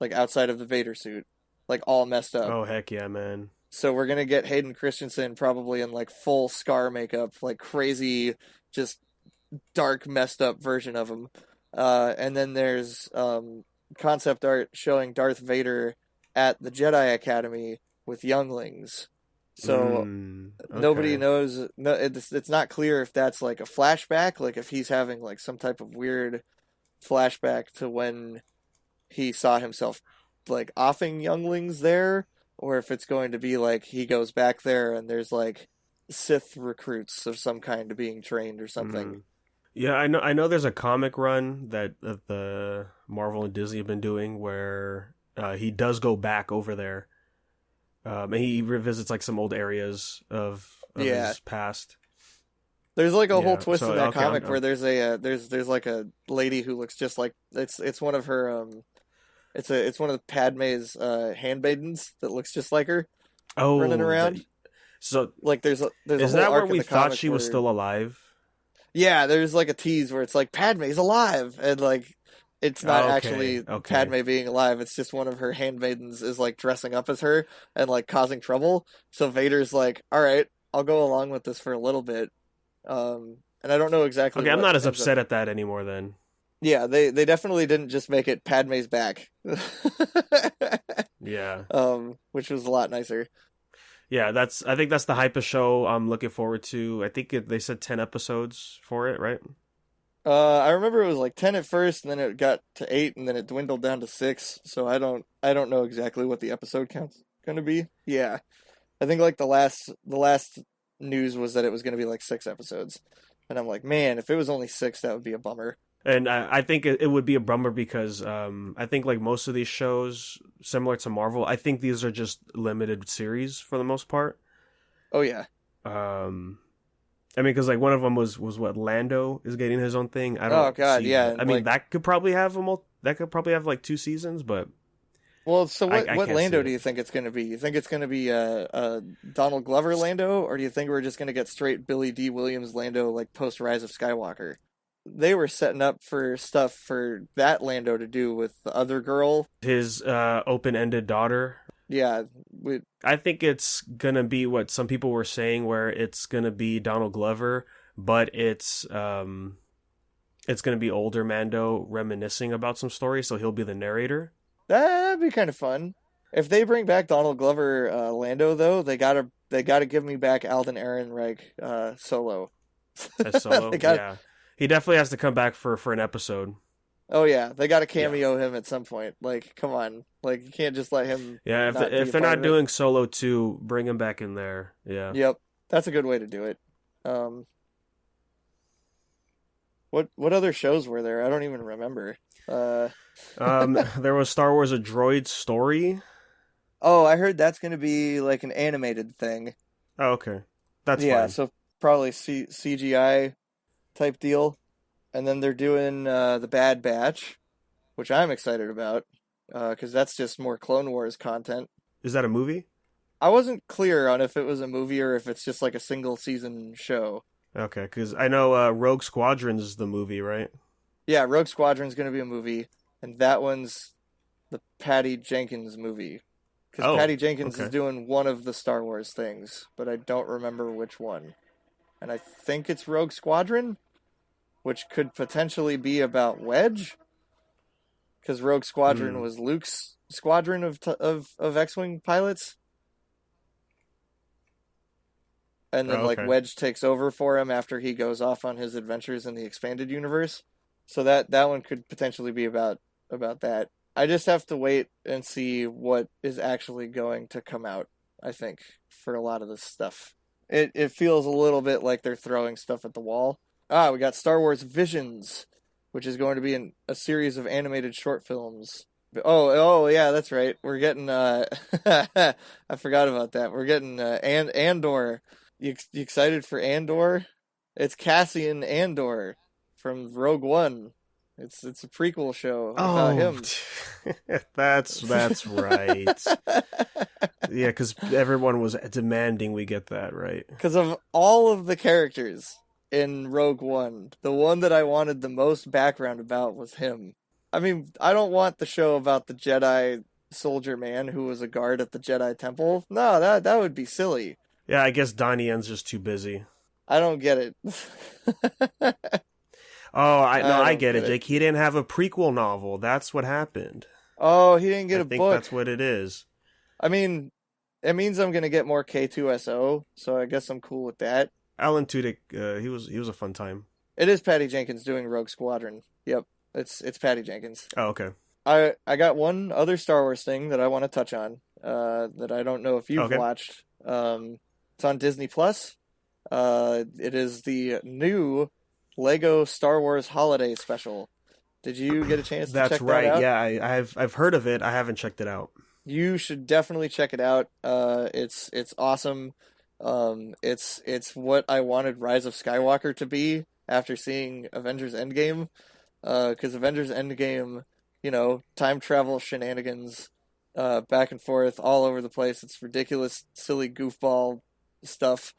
like outside of the Vader suit, like all messed up. Oh, heck yeah, man. So we're going to get Hayden Christensen probably in like full scar makeup, like crazy, just dark, messed up version of him. And then there's concept art showing Darth Vader at the Jedi Academy with younglings. So nobody knows. No, it's not clear if that's like a flashback, like if he's having like some type of weird flashback to when he saw himself like offing younglings there, or if it's going to be like he goes back there and there's like Sith recruits of some kind being trained or something. Yeah, I know. There's a comic run that the Marvel and Disney have been doing where he does go back over there. And he revisits like some old areas of his past. There's like a whole twist in that comic where there's there's like a lady who looks just like it's one of her it's one of Padme's handmaidens that looks just like her running around. So like there's is a that whole where arc we in the thought comic she was where, still alive? Yeah, there's like a tease where it's like Padme's alive and like it's not actually Padme being alive. It's just one of her handmaidens is like dressing up as her and like causing trouble. So Vader's like, all right, I'll go along with this for a little bit. And I don't know exactly. Okay, I'm not as upset at that anymore then. Yeah, they definitely didn't just make it Padme's back. Yeah. Which was a lot nicer. Yeah, I think that's the hypest show I'm looking forward to. I think they said 10 episodes for it, right? I remember it was like 10 at first, and then it got to 8, and then it dwindled down to 6. So I don't know exactly what the episode count's gonna be. Yeah, I think like the last news was that it was gonna be like 6 episodes, and I'm like, man, if it was only 6, that would be a bummer. And I think it would be a bummer because I think like most of these shows, similar to Marvel, I think these are just limited series for the most part. Oh yeah. Um, I mean, because like one of them was what Lando is getting his own thing. I Oh don't god, see yeah. that. I And mean, like, that could probably have like 2 seasons, but well, so I what can't see Lando do it. you think it's going to be? You think it's going to be Donald Glover Lando, or do you think we're just going to get straight Billy D. Williams Lando like post Rise of Skywalker? They were setting up for stuff for that Lando to do with the other girl. His open-ended daughter. Yeah, I think it's gonna be what some people were saying, where it's gonna be Donald Glover, but it's gonna be older Mando reminiscing about some story, so he'll be the narrator. that'd be kind of fun. If they bring back Donald Glover Lando, though, they gotta give me back Alden Ehrenreich Solo. As Solo. They got Yeah, he definitely has to come back for an episode. Oh yeah, they got to Yeah, cameo him at some point. Like, come on, like you can't just let him yeah. not be If a they're part not of it. doing Solo 2, bring him back in there. Yeah. Yep, that's a good way to do it. Um, what other shows were there? I don't even remember. Uh, There was Star Wars: A Droid Story. oh, I heard that's going to be like an animated thing. Oh, okay, that's Yeah, fine. so probably CGI type deal. And then they're doing the Bad Batch, which I'm excited about because that's just more Clone Wars content. Is that a movie? I wasn't clear on if it was a movie or if it's just like a single season show. Okay, because I know Rogue Squadron is the movie, right? Yeah, Rogue Squadron's going to be a movie, and that one's the Patty Jenkins movie. Because Oh, Patty Jenkins is okay. doing one of the Star Wars things, but I don't remember which one. And I think it's Rogue Squadron, which could potentially be about Wedge, because Rogue Squadron Hmm. was Luke's squadron of X-wing pilots, and then Oh, like okay. Wedge takes over for him after he goes off on his adventures in the expanded universe. So that one could potentially be about that. I just have to wait and see what is actually going to come out, I think, for a lot of this stuff. It feels a little bit like they're throwing stuff at the wall. We got Star Wars Visions, which is going to be a series of animated short films. Oh yeah, that's right. We're getting I forgot about that. We're getting Andor. You excited for Andor? It's Cassian Andor from Rogue One. It's a prequel show about Oh, him. that's right. Yeah, because everyone was demanding we get that right. Because of all of the characters in Rogue One, the one that I wanted the most background about was him. I mean, I don't want the show about the Jedi soldier man who was a guard at the Jedi Temple. No, that would be silly. Yeah, I guess Donnie Yen's just too busy. I don't get it. Oh, I I don't get it, get it. Jake. He didn't have a prequel novel. That's what happened. Oh, he didn't get I a think book. that's what it is. I mean, it means I'm gonna get more K2SO, so I guess I'm cool with that. Alan Tudyk, he was a fun time. It is Patty Jenkins doing Rogue Squadron. Yep, it's Patty Jenkins. Oh, okay. I got one other Star Wars thing that I want to touch on. That I don't know if you've Okay. watched. It's on Disney Plus. It is the new Lego Star Wars Holiday Special. Did you get a chance to That's check that right. out? Yeah, I've heard of it. I haven't checked it out. You should definitely check it out. It's awesome. It's what I wanted Rise of Skywalker to be after seeing Avengers Endgame. Because Avengers Endgame, time travel shenanigans, back and forth all over the place. It's ridiculous, silly goofball stuff.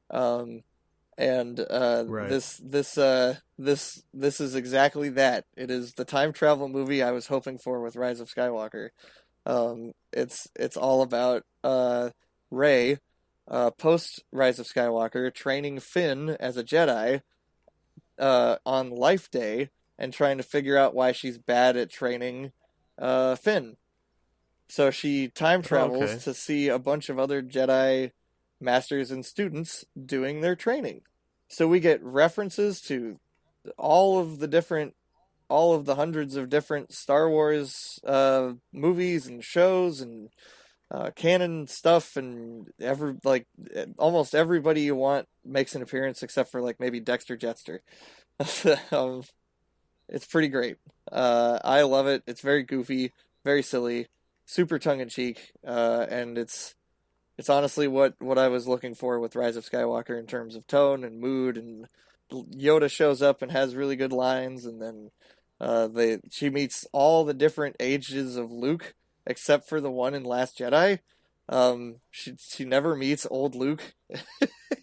And Right. this is exactly that. It is the time travel movie I was hoping for with Rise of Skywalker. It's all about Rey, post Rise of Skywalker, training Finn as a Jedi on Life Day and trying to figure out why she's bad at training Finn. So she time travels Okay. to see a bunch of other Jedi masters and students doing their training. So we get references to all of the hundreds of different Star Wars movies and shows and canon stuff, and almost everybody you want makes an appearance except for like maybe Dexter Jetster. um, It's pretty great. I love it. It's very goofy, very silly, super tongue in cheek, and it's honestly what I was looking for with Rise of Skywalker in terms of tone and mood. And Yoda shows up and has really good lines, and then she meets all the different ages of Luke except for the one in Last Jedi. She never meets old Luke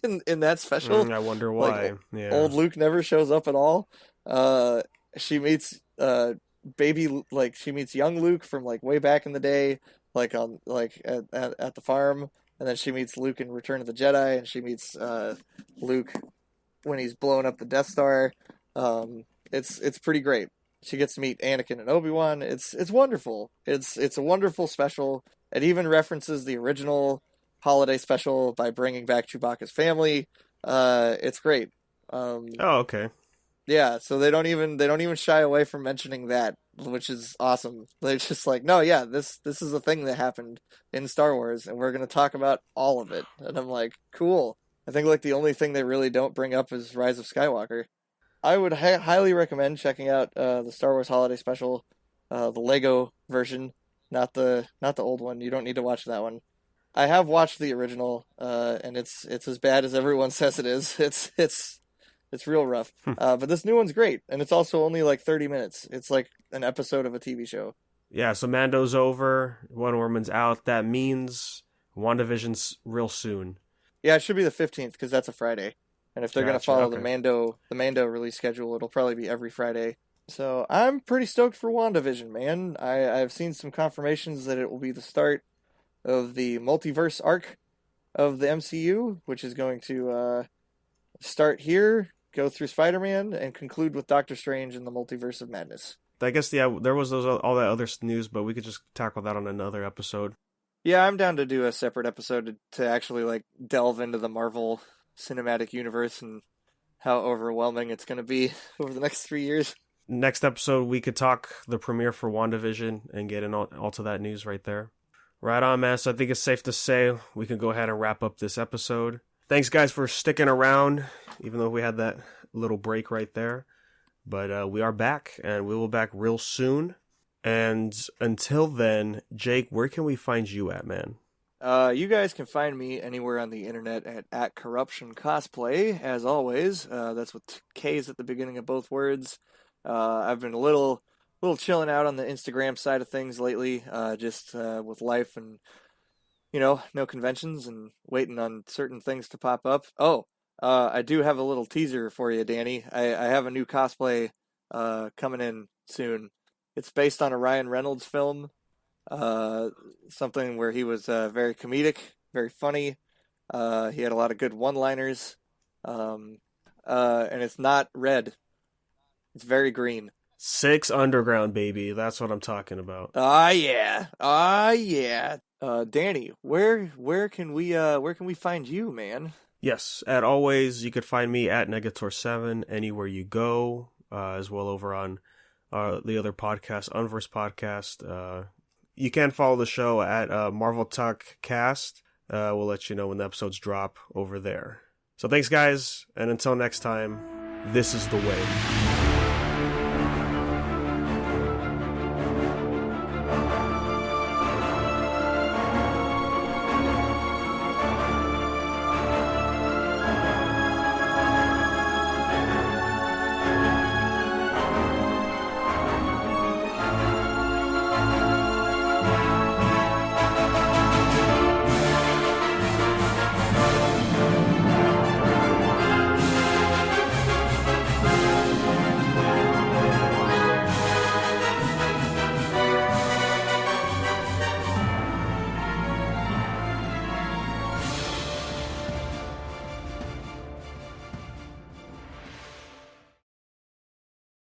in that special. I wonder why. Yeah. Old Luke never shows up at all. She meets she meets young Luke from like way back in the day, like on like at the farm, and then she meets Luke in Return of the Jedi, and she meets Luke when he's blowing up the Death Star. It's pretty great. She gets to meet Anakin and Obi-Wan. It's wonderful. It's a wonderful special. It even references the original holiday special by bringing back Chewbacca's family. It's great. Oh, okay. Yeah, so they don't even shy away from mentioning that, which is awesome. They're just like, no, yeah, this is a thing that happened in Star Wars, and we're gonna talk about all of it. And I'm like, cool. I think like the only thing they really don't bring up is Rise of Skywalker. I would highly recommend checking out the Star Wars Holiday Special, the Lego version, not the old one. You don't need to watch that one. I have watched the original, and it's as bad as everyone says it is. It's real rough. But this new one's great, and it's also only like 30 minutes. It's like an episode of a TV show. Yeah, so Mando's over, Wonder Woman's out. That means WandaVision's real soon. Yeah, it should be the 15th because that's a Friday. And if they're going to follow okay. the Mando release schedule, it'll probably be every Friday. So I'm pretty stoked for WandaVision, man. I've seen some confirmations that it will be the start of the multiverse arc of the MCU, which is going to start here, go through Spider-Man, and conclude with Doctor Strange and the Multiverse of Madness. I guess, yeah, there was all that other news, but we could just tackle that on another episode. Yeah, I'm down to do a separate episode to actually like delve into the Marvel Cinematic Universe and how overwhelming it's going to be over the next 3 years. Next episode, we could talk the premiere for WandaVision and get in all to that news right there. Right on, man. So I think it's safe to say we can go ahead and wrap up this episode. Thanks, guys, for sticking around, even though we had that little break right there. But we are back, and we will be back real soon. And until then, Jake, where can we find you at, man? You guys can find me anywhere on the internet at Corruption Cosplay, as always. That's with K's at the beginning of both words. I've been a little chilling out on the Instagram side of things lately, just with life and, no conventions and waiting on certain things to pop up. Oh, I do have a little teaser for you, Danny. I have a new cosplay coming in soon. It's based on a Ryan Reynolds film. Something where he was very comedic, very funny. He had a lot of good one-liners. And it's not red. It's very green. 6 Underground, baby. That's what I'm talking about. Yeah. Danny, where can we find you, man? Yes, as always, you could find me at Negator7 anywhere you go, as well over on the other podcast, Unversed Podcast. You can follow the show at Marvel Talk Cast. We'll let you know when the episodes drop over there. So thanks, guys, and until next time, this is the way.